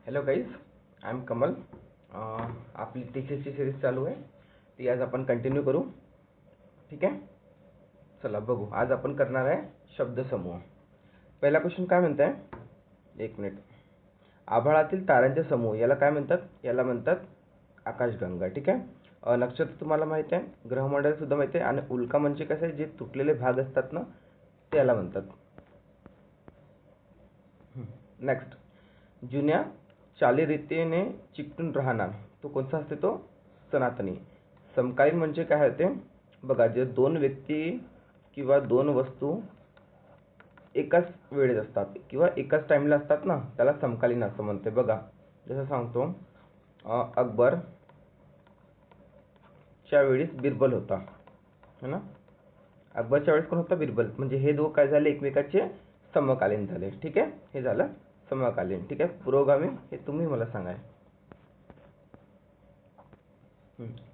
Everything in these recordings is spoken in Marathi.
Hello guys, I am Kamal. आपली टीचरची सिरीज चालू आहे, ती आज आपण कंटिन्यू करू. ठीक आहे, चला बघू. आज आपण करणार आहे शब्दसमूह. पहिला क्वेश्चन काय म्हणत आहे, एक मिनिट. आभाळातील ताऱ्यांचे समूह याला काय म्हणतात? याला म्हणतात आकाशगंगा. ठीक आहे, नक्षत्र तुम्हाला माहिती आहे, ग्रहमंडळ सुद्धा माहिती आहे, आणि उल्का म्हणजे कसं आहे, जे तुटलेले भाग असतात ना, त्याला म्हणतात. नेक्स्ट, जुन्या चालीरीतीने चिकटून राहणार तो कोणता असते? तो सनातनी. समकालीन म्हणजे काय होते बघा, जे दोन व्यक्ती किंवा दोन वस्तू एकाच वेळेत असतात किंवा एकाच टाइमला असतात ना, त्याला समकालीन असं म्हणते. बघा, जसं सांगतो, अकबरच्या वेळेस बिरबल होता, है ना. अकबरच्या वेळेस कोण होता? बिरबल. म्हणजे हे दोन काय झाले, एकमेकाचे समकालीन झाले. ठीक आहे, हे झालं समकालीन. ठीक आहे, पुरोगामी हे तुम्ही मला सांगा.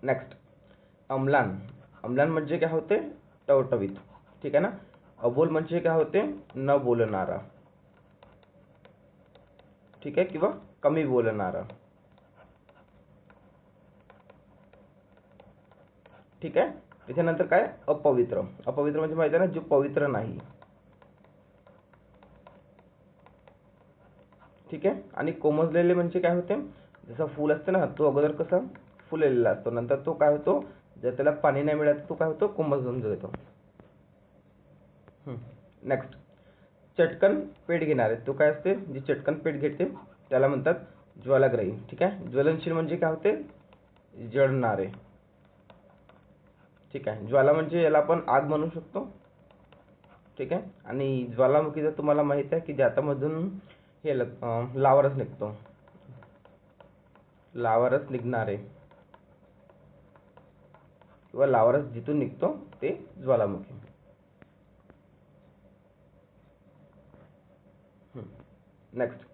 नेक्स्ट, अम्लान. अम्लान म्हणजे काय होते? टवटवीत. ठीक आहे ना. अबोल म्हणजे काय होते? न बोलणारा. ठीक आहे, किंवा कमी बोलणारा. ठीक आहे, त्याच्यानंतर काय? अपवित्र. अपवित्र म्हणजे माहिती आहे ना, जो पवित्र नाही. ठीक आहे, आणि कोमजलेले म्हणजे काय होते? जसं फूल असते ना, तो अगोदर कसा फुललेला असतो, नंतर तो काय होतो, जर त्याला पाणी नाही मिळालं तो काय होतो? कोमजून जातो. नेक्स्ट, चटकन पेट घेणारे. तो काय असते? जी चटकन पेट घेते त्याला म्हणतात ज्वालाग्रही. ठीक आहे, ज्वलनशील म्हणजे काय होते? जळणारे. ठीक आहे, ज्वाला म्हणजे याला आपण आग म्हणू शकतो. ठीक आहे, आणि ज्वालामुखी जर तुम्हाला माहित आहे की ज्याच्यामधून हे लावारस निघतो, लावारस निघणारे किंवा लावारस जिथून निघतो ते ज्वालामुखी. नेक्स्ट,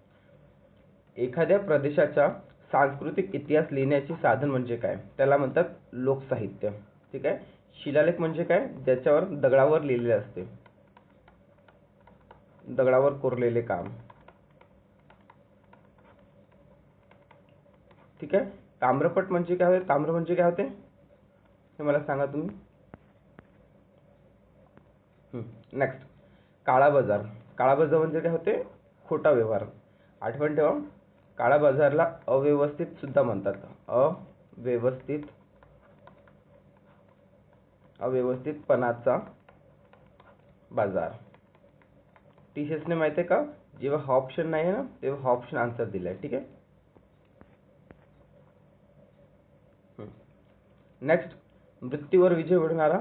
एखाद्या प्रदेशाचा सांस्कृतिक इतिहास लिहिण्याचे साधन म्हणजे काय? त्याला म्हणतात लोकसाहित्य. ठीक आहे, शिलालेख म्हणजे काय? ज्याच्यावर दगडावर लिहिलेले असते, दगडावर कोरलेले काम. ठीक आहे, ताम्रपट म्हणजे काय होते? ताम्र म्हणजे काय होते हे मला सांगा तुम्ही. नेक्स्ट, काळा बाजार. काळा बाजार म्हणजे काय होते? खोटा व्यवहार. आठवण ठेवा, काळा बाजारला अव्यवस्थित सुद्धा म्हणतात. अव्यवस्थितपणाचा बाजार. टीचर्सने माहिती आहे का, जेव्हा हा ऑप्शन नाही आहे ना, तेव्हा हा ऑप्शन आन्सर दिला आहे. ठीक आहे. नेक्स्ट, मृत्यूवर विजय मिळवणारा.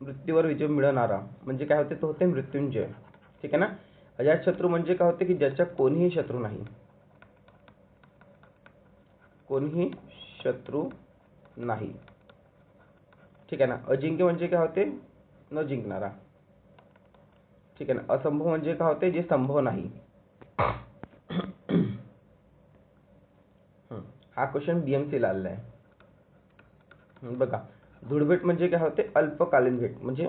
मृत्यूवर विजय मिळवणारा म्हणजे काय होते? तो होते मृत्युंजय. ठीक आहे ना. अजातशत्रू म्हणजे काय होते? की ज्याच्या कोणीही शत्रू नाही, कोणीही शत्रू नाही. ठीक आहे ना. अजिंक्य म्हणजे काय होते? न जिंकणारा. ठीक आहे ना. असंभव म्हणजे काय होते? जे संभव नाही. हा क्वेश्चन BMC ला आलेला आहे. बघा, धुळभेट म्हणजे काय होते? अल्पकालीन भेट, म्हणजे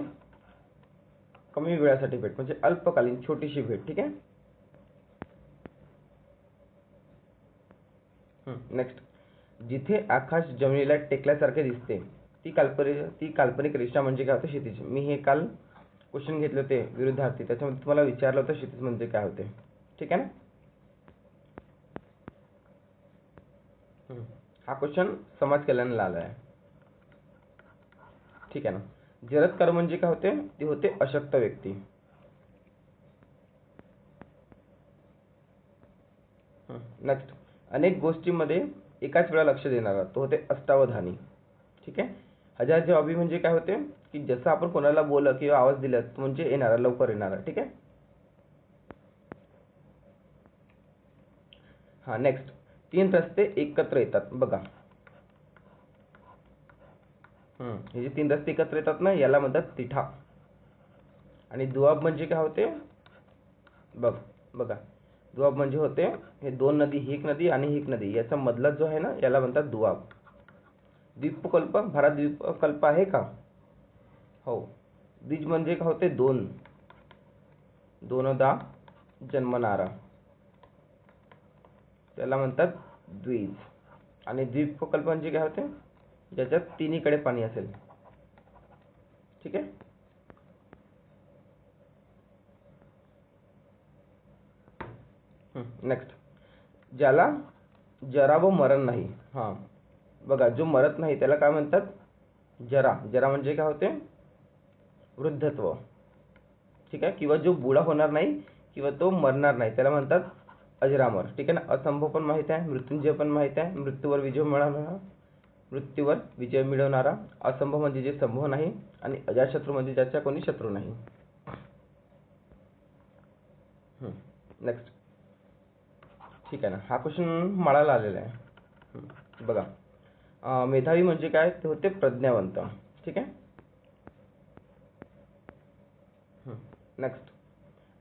कमी वेळासाठी भेट, म्हणजे अल्पकालीन छोटीशी भेट. ठीक आहे. नेक्स्ट, जिथे आकाश जमिनीला टेकल्यासारखे दिसते ती काल्पनिक रेषा म्हणजे काय होते? क्षितिज. मी हे काल क्वेश्चन घेतले होते विरुद्धार्थी, त्याच्यामध्ये तुम्हाला विचारलं होतं क्षितिज म्हणजे काय होते. ठीक आहे ना. हा क्वेश्चन समाज कल्याणला आला आहे. ठीक आहे ना. जलत्कार म्हणजे काय होते? ती होते अशक्त व्यक्ती. नेक्स्ट, अनेक गोष्टींमध्ये एकाच वेळा लक्ष देणारा तो होते अष्टावधानी. ठीक आहे. हजार जवाबी म्हणजे काय होते? की जसं आपण कोणाला बोललं किंवा आवाज दिला म्हणजे येणारा, लवकर येणारा. ठीक आहे. हा, नेक्स्ट, तीन रस्ते एकत्र येतात. बघा, हे जे तीन रस्ते एकत्र येतात ना, याला म्हणतात तिठा. आणि दुआब म्हणजे काय होते? बघा, दुआब म्हणजे होते हे दोन नदी, ही एक नदी आणि ही एक नदी, याचा मधला जो आहे ना, याला म्हणतात दुआब. द्वीपकल्प, भारत द्वीपकल्प आहे का? हो. द्विज म्हणजे काय होते? दोन, दोनदा जन्मणारा. त्याला म्हणतात द्विज. आणि द्वीपकल्प म्हणजे काय होते, ज्याच्यात तिन्हीकडे पाणी असेल. ठीक आहे. नेक्स्ट, ज्याला जरा व मरण नाही. हां बघा, जो मरत नाही त्याला काय म्हणतात, जरा. जरा म्हणजे काय होते, वृद्धत्व. ठीक आहे. किंवा जो बुडा होणार नाही किंवा तो मरणार नाही त्याला म्हणतात अजरामर. ठीक आहे ना. असंभव पण माहित आहे, मृत्युंजय पण माहित आहे, मृत्यूवर विजय मिळवणारा. असंभव म्हणजे जे संभव नाही, आणि अजातशत्रू म्हणजे ज्याचा कोणी शत्रू नाही. नेक्स्ट. ठीक आहे ना. हा क्वेश्चन मळाला आलेला आहे. बघा, मेधावी म्हणजे काय, ते होते प्रज्ञावंत. ठीक आहे. नेक्स्ट,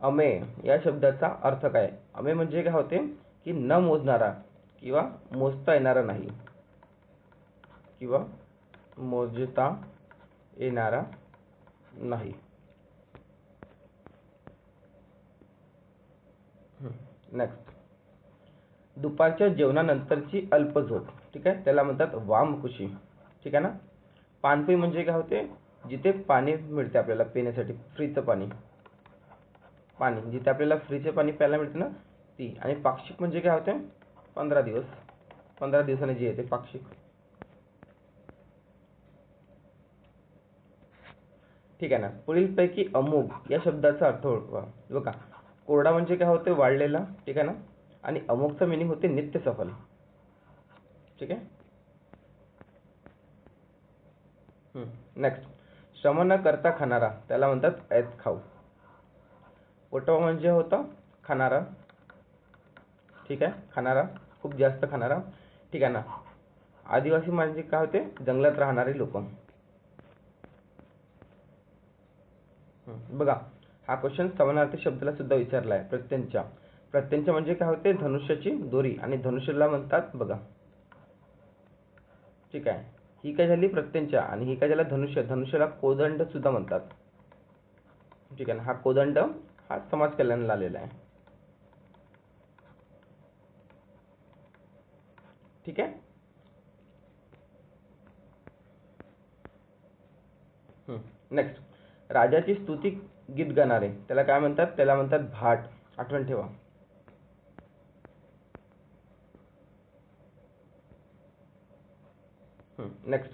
अमेय या शब्दाचा अर्थ काय. अमेय म्हणजे काय होते, की न मोजणारा किंवा मोजता येणारा नाही, किंवा मोजता येणारा नाही. नेक्स्ट, दुपारच्या जेवणानंतरची अल्प झोप. ठीक आहे, त्याला म्हणतात वामकुशी. ठीक आहे ना. पानपई म्हणजे काय होते, जिथे पाणी मिळते आपल्याला पिण्यासाठी, फ्रीचं पाणी जिथे आपल्याला फ्रीचे पाणी प्यायला मिळते ना ती. आणि पाक्षिक म्हणजे काय होते, 15 दिवस, 15 दिवसाने जे येते पाक्षिक. ठीक आहे ना. पुढीलपैकी अमोघ या शब्दाचा अर्थ ओळखा. बघा, कोरडा म्हणजे काय होते, वाळलेला. ठीक आहे ना. आणि अमोघचा मिनिंग होते नित्य सफल. ठीक आहे. नेक्स्ट, श्रम न करता खाणारा त्याला म्हणतात ऐत खाऊ. पोटवा म्हणजे होता खाणारा. ठीक आहे, खाणारा, खूप जास्त खाणारा. ठीक आहे ना. आदिवासी म्हणजे काय होते, जंगलात राहणारे लोक. बघा, हा क्वेश्चन समानार्थी शब्दाला सुद्धा विचारला आहे. प्रत्यंचा. प्रत्यंचा म्हणजे काय होते, धनुष्याची दोरी. आणि धनुष्याला म्हणतात बघा. ठीक आहे. ही काय झाली प्रत्यंचा, आणि ही काय झाला धनुष्य. धनुष्याला कोदंड सुद्धा म्हणतात. ठीक आहे ना. हा कोदंड हा समाज कल्याणाला आलेला आहे. ठीक आहे. नेक्स्ट, राजाची स्तुती गीत गाणारे त्याला काय म्हणतात, त्याला म्हणतात भाट. आठवण ठेवा. नेक्स्ट,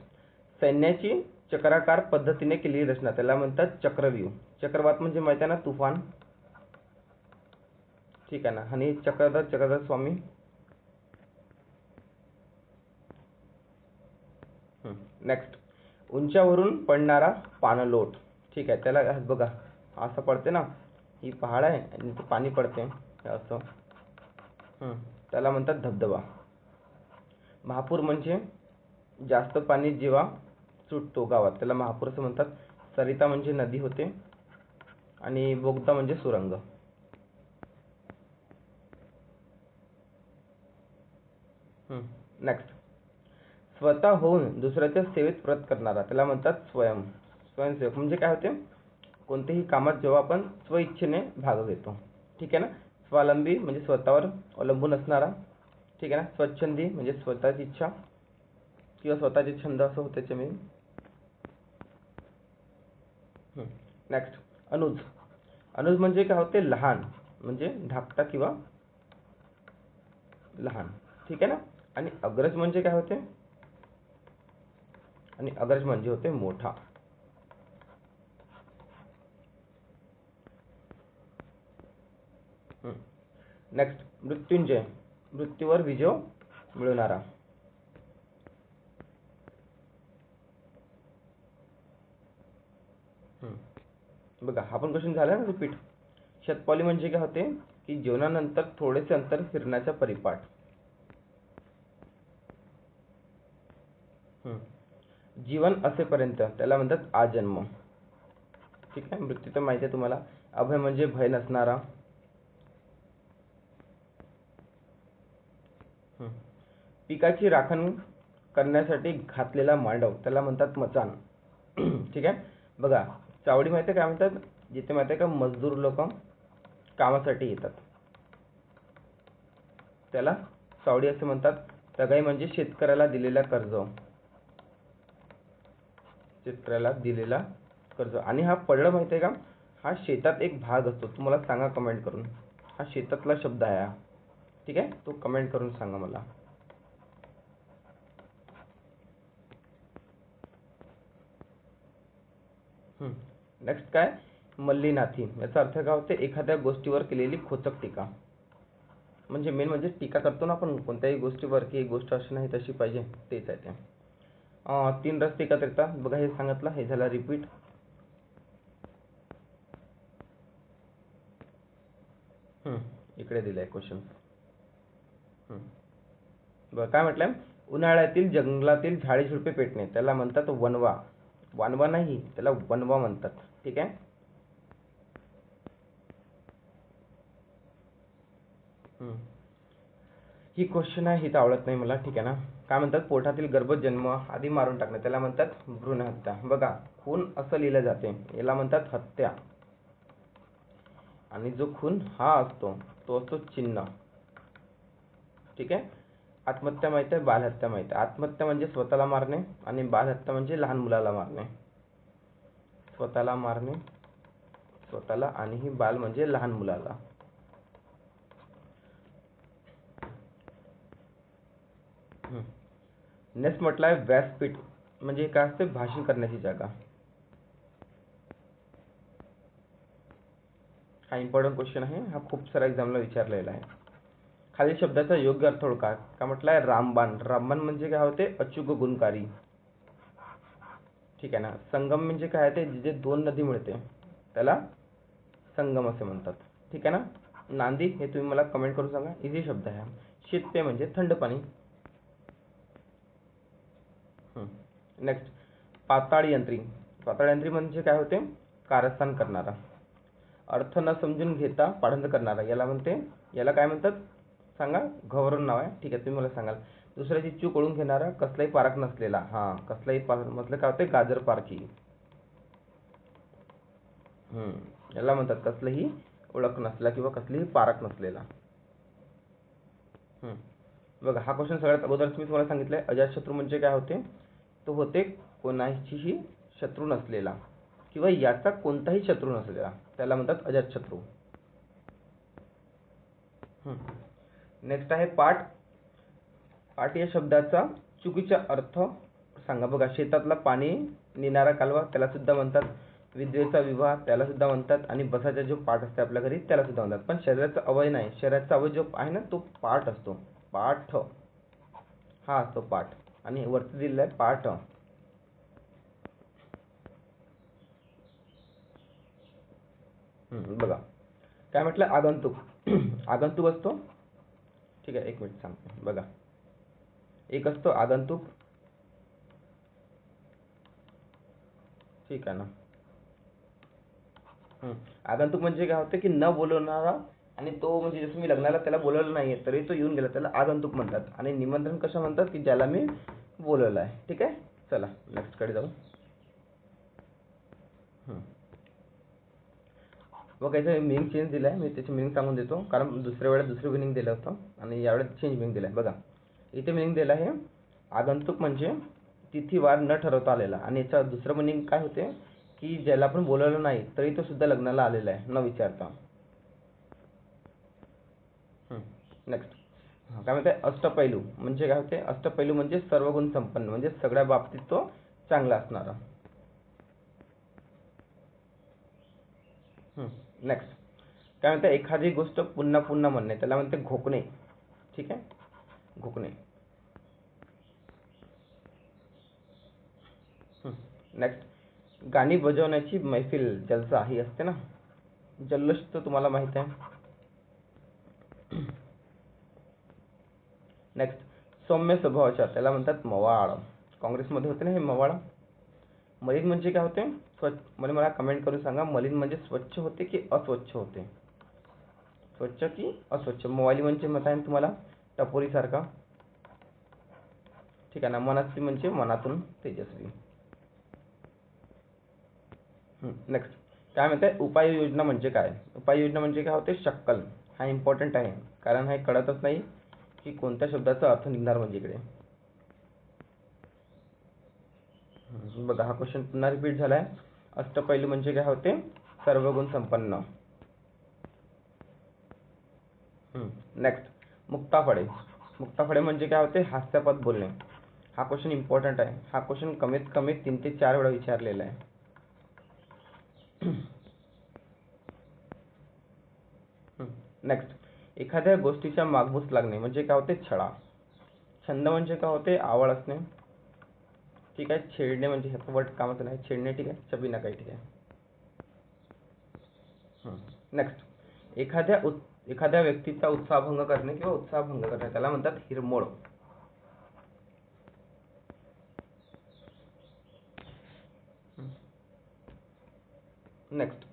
सैन्याची चक्राकार पद्धतीने केलेली रचना त्याला म्हणतात चक्रव्यूह. चक्रवात म्हणजे माहिती आहे ना, तुफान. ठीक आहे ना. आणि चक्रधर स्वामी. नेक्स्ट, उंचावरून पडणारा पाणलोट. ठीक आहे. त्याला बघा, असं पडते ना, ही पहाड आहे आणि ते पाणी पडते असं. त्याला म्हणतात धबधबा. महापूर म्हणजे जास्त पाणी जेव्हा सुटतो गावात त्याला महापूर असं म्हणतात. सरिता म्हणजे नदी होते. आणि बोगदा म्हणजे सुरंग. नेक्स्ट, स्वतः होऊन दुसऱ्याच्या सेवेत व्रत करणारा त्याला म्हणतात स्वयंसेवक. म्हणजे काय होते, कोणत्याही कामात जेव्हा आपण स्वइच्छेने भाग घेतो. ठीक आहे ना. स्वावलंबी म्हणजे स्वतःवर अवलंबून असणारा. ठीक आहे ना. स्वच्छंदी म्हणजे स्वतःची इच्छा किंवा स्वतःचे छंद असं होते त्याचे मी. नेक्स्ट, अनुज. अनुज म्हणजे काय होते, लहान म्हणजे धाकटा किंवा लहान. ठीक आहे ना. आणि अग्रज म्हणजे काय होते, आणि अग्रज म्हणजे होते मोठा. नेक्स्ट, मृत्युंजय मृत्यूवर विजय मिळवणारा. बघा, हा पण क्वेश्चन झाला ना रिपीट. शतपावली म्हणजे काय होते, की जेवणानंतर थोडेसे अंतर फिरण्याचा परिपाठ. जीवन असेपर्यंत त्याला म्हणतात आजन्म. ठीक आहे. मृत्यू तर माहिती आहे तुम्हाला. अभय म्हणजे भय नसणारा. पिकाची राखण करण्यासाठी घातलेला मांडव त्याला म्हणतात मचाण. ठीक आहे. बघा, चावडी माहिती आहे काय म्हणतात, जिथे माहिती आहे का मजदूर लोक कामासाठी येतात त्याला सावडी असे म्हणतात. तगाई म्हणजे शेतकऱ्याला दिलेला कर्ज, शेतकऱ्याला दिलेला कर्ज. आणि हा पडळ माहिती आहे का, हा शेतात एक भाग असतो. तुम्हाला सांगा कमेंट करून, हा शेतातला शब्द आहे हा. ठीक आहे, तो कमेंट करून सांगा मला. नेक्स्ट काय, मल्लीनाथी. याचा अर्थ काय होते, एखाद्या गोष्टीवर केलेली खोचक टीका. म्हणजे मेन म्हणजे टीका करतो ना आपण कोणत्याही गोष्टीवर, की एक गोष्ट अशी नाही तशी पाहिजे, तेच आहे ते. 3 रस्ते एकत्र येतात. बघा हे सांगितलं, हे झालं रिपीट. इकडे दिलाय क्वेश्चन. बघा काय म्हटलंय, उन्हाळ्यातील जंगलातील झाडे झुडपे पेटणे त्याला म्हणतात वणवा. वानवा नाही, त्याला वणवा म्हणतात. ठीक आहे. ही क्वेश्चन आहे, ही तर आवडत नाही मला. ठीक आहे ना. काय म्हणतात, पोटातील गर्भजन्म आधी मारून टाकणे त्याला म्हणतात भ्रूण हत्या. बघा खून असं लिहिलं जाते, याला म्हणतात हत्या. आणि जो खून हा असतो तो असतो चिन्ह. ठीक आहे. आत्महत्या माहिती आहे, बालहत्या माहिती आहे. आत्महत्या म्हणजे स्वतःला मारणे आणि बालहत्या म्हणजे लहान मुलाला मारणे. स्वतःला मारणे, स्वतःला, आणि ही बाल म्हणजे लहान मुलाला. नेक्स्ट म्हटलं आहे व्यासपीठ. म्हणजे काय असते, भाषण करण्याची जागा. हा इम्पॉर्टंट क्वेश्चन आहे, हा खूप सारा एक्झामला विचारलेला आहे. खालील शब्दाचा योग्य अर्थ ओळखा. काय म्हटलं आहे, रामबाण. रामबाण म्हणजे काय होते, अचूक गुणकारी. ठीक आहे ना. संगम म्हणजे काय आहे, ते जिथे 2 नदी मिळते त्याला संगम असे म्हणतात. ठीक आहे ना. नांदी हे तुम्ही मला कमेंट करून सांगा, इझी शब्द आहे. शीतपेय म्हणजे थंड पाणी. नेक्स्ट, पाताळ यंत्री. पाताळ यंत्री म्हणजे काय होते, कारस्थान करणारा. अर्थ न समजून घेता पाढंत्र करणारा याला म्हणते, याला काय म्हणतात सांगा. गव्हर्न नाव आहे. ठीक आहे, तुम्ही मला सांगाल. दुसऱ्याची चूक ओळखून घेणारा, कसलाही पारख नसलेला. कसलाही पारख मतलब काय होते, गाजर पारखी. याला म्हणतात कसलीही ओळख नसला किंवा कसलीही पारख नसलेला. बघा हा क्वेश्चन सगळ्यात अगोदर मी तुम्हाला सांगितलंय, अजातशत्रू म्हणजे काय होते, तो होते कोणाचीही शत्रू नसलेला किंवा याचा कोणताही शत्रू नसलेला, त्याला म्हणतात अजातशत्रू. नेक्स्ट आहे पाठ. पाठ या शब्दाचा चुकीचा अर्थ सांगा. बघा शेतातला पाणी नेणारा कालवा त्याला सुद्धा म्हणतात. विद्येचा विवाह त्याला सुद्धा म्हणतात. आणि बसाचा जो पाठ असते आपल्या घरी त्याला सुद्धा म्हणतात. पण शरीराचा अवयव नाही, शरीराचा अवयव जो आहे ना तो पाठ असतो. पाठ हा असतो पाठ. आणि वरती दिलेला आहे पाठ. बघा काय म्हटलं, आगंतुक. आगंतुक असतो. ठीक आहे, एक मिनिट सांगतो. बघा एक असतो आगंतुक. ठीक आहे ना. आगंतुक म्हणजे काय होते, की न बोलवणारा. आणि तो म्हणजे जसं मी लग्नाला त्याला बोलवलं नाहीये तरी तो येऊन गेला, त्याला आगंतुक म्हणतात. आणि निमंत्रण कसं म्हणतात, की ज्याला मी बोलवलं आहे. ठीक आहे, चला नेक्स्ट कडे जाऊ. बघा इथे मिनिंग चेंज दिला आहे, मी त्याची मिनिंग सांगून देतो. कारण दुसऱ्या वेळेला दुसरं मिनिंग दिलं होतं आणि यावेळेस चेंज मिनिंग दिलं आहे. बघा इथे मिनिंग दिलं आहे, आगंतुक म्हणजे तिथी वार न ठरवता आलेला. आणि याचा दुसरं मिनिंग काय होते, की ज्याला आपण बोलवलं नाही तरी तो सुद्धा लग्नाला आलेला आहे न विचारता. नेक्स्ट काय म्हणते, अष्टपैलू म्हणजे काय होते, अष्टपैलू म्हणजे सर्व गुण संपन्न, म्हणजे सगळ्या बाबतीत तो चांगला असणारा. नेक्स्ट काय म्हणते, एखादी गोष्ट पुन्हा पुन्हा म्हणणे त्याला म्हणते घोकणे. ठीक आहे, घोकणे. नेक्स्ट, गाणी बजावण्याची मैफिल जलसा ही असते ना, जल्लोष तर तुम्हाला माहित आहे. नेक्स्ट, सौम्य स्वभावाच्या त्याला म्हणतात मवाळ. काँग्रेसमध्ये होते ना हे मवाळ. मलिन म्हणजे काय होते, स्वच्छ. मला कमेंट करून सांगा, मलिन म्हणजे स्वच्छ होते की अस्वच्छ होते, स्वच्छ की अस्वच्छ. मवाली म्हणजे मत आहे तुम्हाला टपोरी सारखा. ठीक आहे ना. मनस्वी म्हणजे मनातून तेजस्वी. नेक्स्ट काय म्हणते, उपाययोजना म्हणजे काय. उपाययोजना म्हणजे काय होते, शक्कल. हा इम्पॉर्टंट आहे कारण हे कळतच नाही की कोणत्या शब्दाचा अर्थ निघणार म्हणजे इकडे बघा, हा क्वेश्चन पुन्हा रिपीट झालाय. अष्टपैलू म्हणजे काय होते? सर्व गुण संपन्न. नेक्स्ट, मुक्ताफळे. मुक्ताफळे म्हणजे काय होते? हास्यास्पद बोलणे. हा क्वेश्चन इम्पॉर्टंट आहे. हा क्वेश्चन कमीत कमी 3 ते 4 वेळा विचारलेला आहे. नेक्स्ट, एखाद्या गोष्टीच्या मागमूस लागणे म्हणजे काय होते? छळा. छंद म्हणजे काय होते? आवड असणे. ठीक आहे. छेडणे म्हणजे ह्याचा वर्ड कामाचं नाही. छेडणे ठीक आहे. छबीना काही ठीक आहे. नेक्स्ट, एखाद्या व्यक्तीचा उत्साहभंग करणे किंवा उत्साहभंग करणे त्याला म्हणतात हिरमोड. नेक्स्ट,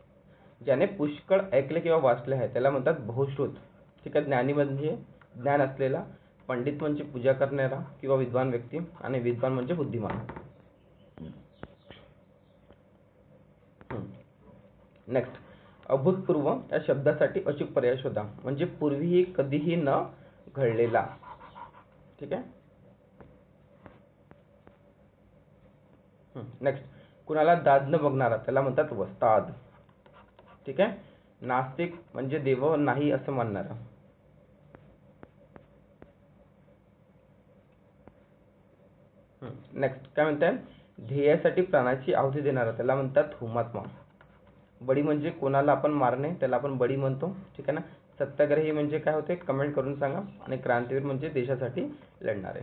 ज्याने पुष्कळ ऐकले किंवा वाचले आहे त्याला म्हणतात बहुश्रुत. ठीक आहे. ज्ञानी म्हणजे ज्ञान असलेला, पंडित म्हणजे पूजा करणारा किंवा विद्वान व्यक्ती, आणि विद्वान म्हणजे बुद्धिमान. नेक्स्ट, अभूतपूर्व या शब्दासाठी अचूक पर्याय शोधा. म्हणजे पूर्वीही कधीही न घडलेला. ठीक आहे. नेक्स्ट, कुणाला दाद न बघणारा त्याला म्हणतात वस्ताद. ठीक आहे. नास्तिक म्हणजे देव नाही असं मानणारा. नेक्स्ट, काय म्हणतात? ध्येयासाठी प्राणाची आहुती देणारा त्याला म्हणतात हुतात्मा. बळी म्हणजे कोणाला आपण मारणे त्याला आपण बळी म्हणतो. ठीक आहे ना. सत्याग्रही म्हणजे काय होते? कमेंट करून सांगा. आणि क्रांतीवीर म्हणजे देशासाठी लढणारे.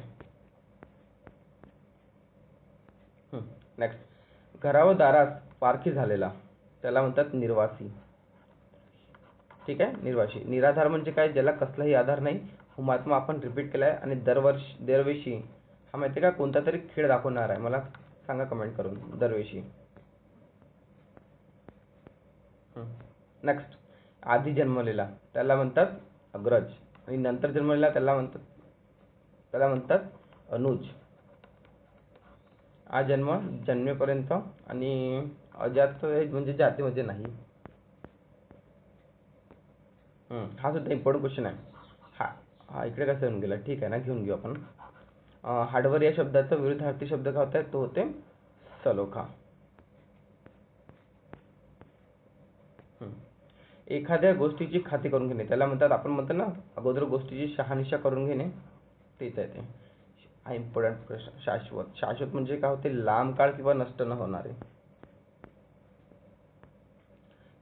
नेक्स्ट, घरा व दारास पारखी झालेला त्याला म्हणतात निर्वासी. ठीक आहे. निर्वासी. निराधार म्हणजे काय? ज्याला कसलाही आधार नाही. हुतात्मा आपण रिपीट केलाय. आणि दरवेशी हा माहिती का कोणता तरी खेळ दाखवणार आहे? मला सांगा कमेंट करून. दरवेशी. नेक्स्ट, आधी जन्मलेला त्याला म्हणतात अग्रज. आणि नंतर जन्मलेला त्याला म्हणतात अनुज. जन्म जन्मेपर्यंत आणि अजात म्हणजे जातीमध्ये नाही. हा सुद्धा इम्पॉर्टंट क्वेश्चन आहे. हा इकडे कसं येऊन गेला? ठीक आहे ना, घेऊन घेऊ आपण. हार्डवर या शब्दाचा विरुद्धार्थी शब्द काय होता? तो होते सलोखा. एखाद्या गोष्टीची खात्री करून घेणे त्याला म्हणतात, आपण म्हणतो ना अगोदर गोष्टीची शहानिशा करून घेणे, तेच आहे ते. हा इम्पॉर्टंट प्रश्न. शाश्वत. शाश्वत म्हणजे काय होते? लांब काळ किंवा नष्ट न होणारे.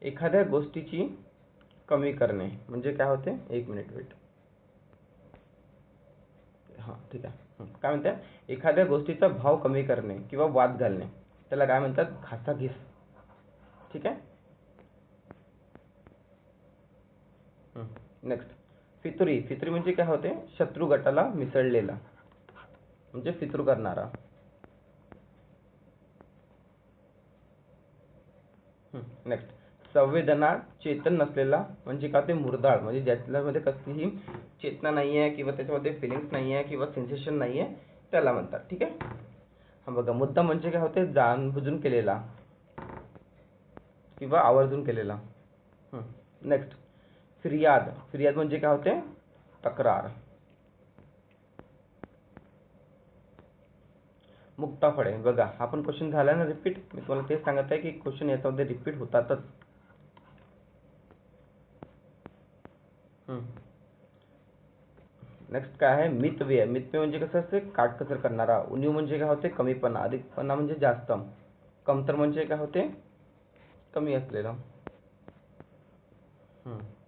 एखाद्या गोष्टीची कमी करणे म्हणजे काय होते? 1 मिनिट वेट. ठीक आहे. काय म्हणतात? एखाद्या गोष्टीचा भाव कमी करणे किंवा वाद घालणे त्याला काय म्हणतात? घासाघीस. ठीक आहे. नेक्स्ट, फितुरी. फितुरी म्हणजे काय होते? शत्रू गटाला मिसळलेला म्हणजे फितूर करणारा. नेक्स्ट, संवेदना चेतन नसलेला म्हणजे का ते मुरदाळ. म्हणजे ज्याच्यामध्ये कसलीही चेतना नाही आहे किंवा त्याच्यामध्ये फिलिंग्स नाही आहे किंवा सेन्सेशन नाही आहे त्याला म्हणतात. ठीक आहे. हा बघा, मुद्दा म्हणजे काय होते? जाणबुजून केलेला किंवा आवर्जून केलेला. नेक्स्ट, फिर्याद. फिर्याद म्हणजे काय होते? तक्रार. मुक्ताफळे. बघा, हा पण क्वेश्चन झाला ना रिपीट. मी तुम्हाला तेच सांगत आहे की क्वेश्चन याच्यामध्ये रिपीट होतातच. नेक्स्ट काय आहे? मितव्यय. मितव्यय म्हणजे कसं असते? काटकसर करणारा. उणीव म्हणजे काय होते? कमीपणा. अधिकपणा म्हणजे जास्त. कमतर म्हणजे काय होते? कमी असलेलं.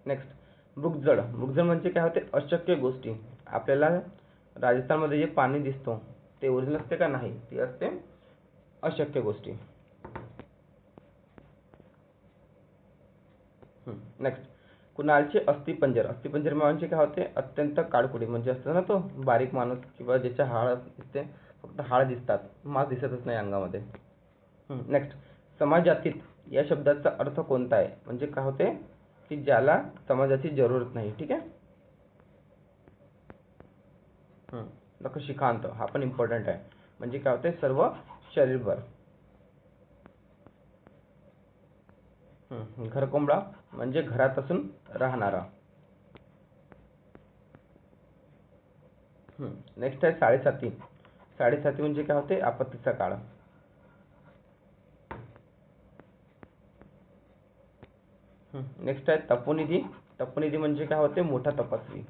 नेक्स्ट, मृगजळ. मृगजळ म्हणजे काय होते? अशक्य गोष्टी. आपल्याला राजस्थानमध्ये जे पाणी दिसतो ते ओरिजिनल असते का? नाही, ती असते अशक्य गोष्टी. नेक्स्ट, कुणालचे अस्थिपंजर. अस्थिपंजर म्हणजे काय होते? अत्यंत काळकुडी म्हणजे असतं ना तो बारीक माणूस किंवा ज्याच्या हाड दिसते, फक्त हाड दिसतात, मांस दिसतच नाही अंगामध्ये. नेक्स्ट, समाजातीत या शब्दाचा अर्थ कोणता आहे? म्हणजे काय होते? की ज्याला समाजाची जरूरत नाही. ठीक आहे. नखशिखांत. हा पण इम्पॉर्टंट आहे. म्हणजे काय होते? सर्व शरीरभर. घरकोंबडा म्हणजे घरात असून राहणारा. नेक्स्ट आहे साडेसाती. साडेसाती म्हणजे काय होते? आपत्तीचा काळ. नेक्स्ट आहे तपोनिधी. तपोनिधी म्हणजे काय होते? मोठा तपस्वी.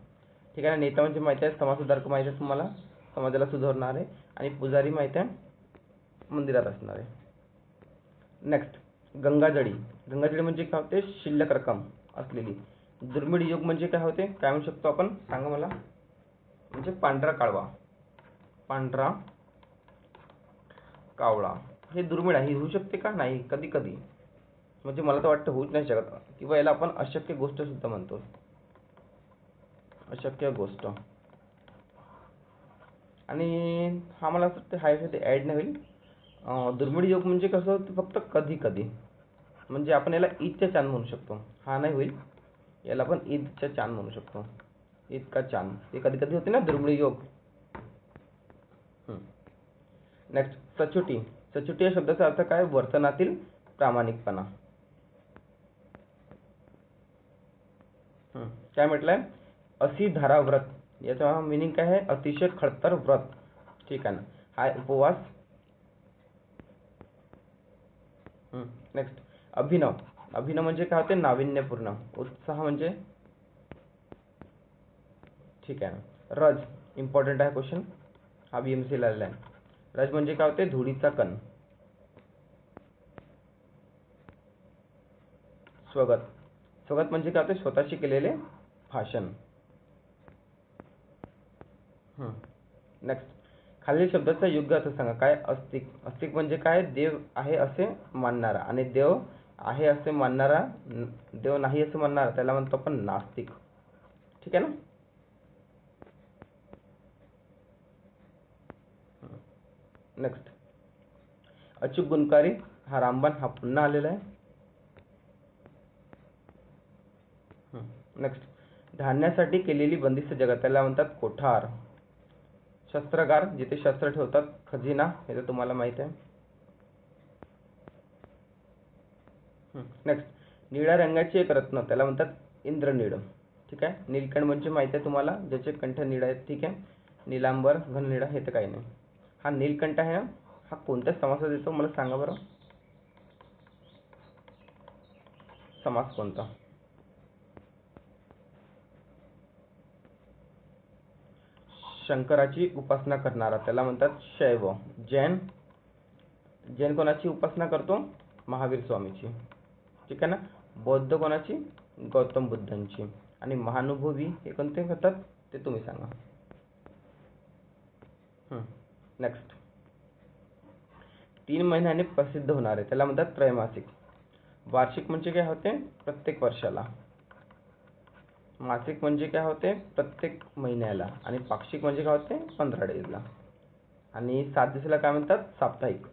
ठीक आहे ना. नेता म्हणजे माहिती आहे, समाजसुधारक माहिती आहे तुम्हाला, समाजाला सुधारणारे. आणि पुजारी माहिती आहे, मंदिरात असणारे. नेक्स्ट गंगाजळी. गंगाजळी म्हणजे काय होते? शिल्लक रक्कम असलेली. दुर्मिळ युग म्हणजे काय होते? काय म्हणू शकतो आपण? सांगा मला. म्हणजे पांढरा काळवा. पांढरा कावळा हे दुर्मिळ आहे. होऊ शकते का? नाही, कधी कधी. म्हणजे मला तर वाटतं होऊच नाही शकत, किंवा याला आपण अशक्य गोष्ट सुद्धा म्हणतो. अशक्य गोष्ट. आणि हा मला असं वाटतं हा ॲड नाही होईल. दुर्मिळ योग म्हणजे कसं होतं? फक्त कधी कधी. म्हणजे आपण याला ईदचा चांद म्हणू शकतो. हा नाही होईल. याला आपण ईदचा चांद म्हणू शकतो. ईद का चांद हे कधी कधी होते ना दुर्मिळ योग. नेक्स्ट सचोटी. सचोटी या शब्दाचा अर्थ काय? वर्तनातील प्रामाणिकपणा. काय म्हटलंय? असी धारा व्रत. याचा मिनिंग काय आहे? अतिशय खडतर व्रत. ठीक आहे ना. हा उपवास. नेक्स्ट अभिनव. अभिनव म्हणजे काय होते? नाविन्यपूर्ण. उत्साह म्हणजे. ठीक आहे ना. रज इम्पॉर्टंट आहे क्वेश्चन. हा BMC ला आलेला आहे. रज म्हणजे काय होते? धुळीचा कण. स्वगत. स्वगत म्हणजे काय होते? स्वतःशी केलेले भाषण. नेक्स्ट खालील शब्दाचा योग्य अर्थ सांगा. काय? अस्तिक. अस्तिक म्हणजे काय? देव आहे असे मानणारा. आणि देव आहे असे मानणारा, देव नाही असे मानणारा त्याला म्हणतो आपण नास्तिक. ठीक आहे ना. नेक्स्ट अचूक गुणकारी. हा रामबाण. हा पुन्हा आलेला आहे. नेक्स्ट धान्यासाठी केलेली बंदिस्त जगत त्याला म्हणतात कोठार. शस्त्रागार जिथे शस्त्र ठेवतात. खजिना हे तर तुम्हाला माहित आहे. नेक्स्ट निळ्या रंगाची एक रत्न त्याला म्हणतात इंद्रनीळ. ठीक आहे. नीलकंठ म्हणजे माहिती आहे तुम्हाला, ज्याचे कंठ निळे आहेत. ठीक आहे. निलांबर घननिळा हे तर काही नाही. हा नीलकंठ आहे. हा कोणत्या समासात येतो मला सांगा बरं. समास कोणता? शंकराची उपासना करणारा त्याला म्हणतात शैव. जैन. जैन कोणाची उपासना करतो? महावीर स्वामीची. ठीक आहे ना. बौद्ध कोणाची? गौतम बुद्धांची. आणि महानुभवी हे कोणते करतात ते तुम्ही सांगा. नेक्स्ट 3 महिन्याने प्रसिद्ध होणारे त्याला म्हणतात त्रैमासिक. वार्षिक म्हणजे काय होते? प्रत्येक वर्षाला. मासिक म्हणजे काय होते? प्रत्येक महिन्याला. आणि पाक्षिक म्हणजे काय होते? 15 डेजला. आणि 7 दिवसाला काय म्हणतात? साप्ताहिक.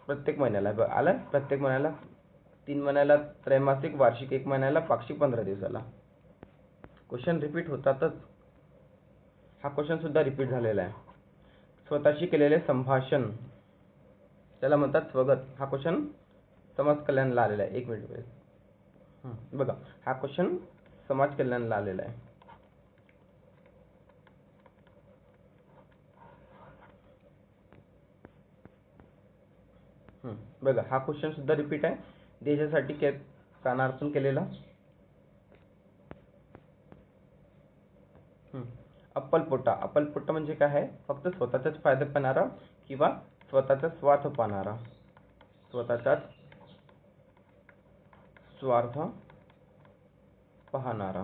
प्रत्येक महिन्याला आलं. प्रत्येक महिन्याला. 3 महिन्याला त्रैमासिक, वार्षिक 1 महिन्याला, पाक्षिक 15 दिवसाला. क्वेश्चन रिपीट होतातच. हा क्वेश्चन सुद्धा रिपीट झालेला आहे. स्वतःशी केलेले संभाषण त्याला म्हणतात स्वगत. हा क्वेश्चन समाज कल्याणला आलेला आहे. 1 मिनिट बघा. हा क्वेश्चन समाज कल्याणला आलेला आहे. बघा हा क्वेश्चन सुद्धा रिपीट आहे. देशासाठी प्राणार्पण केलेला. अप्पलपोटा. अप्पलपोटा म्हणजे काय आहे? फक्त स्वतःचाच फायदा पाहणारा किंवा स्वतःचा स्वार्थ पाहणारा. स्वतःचाच स्वार्थ पाहणारा.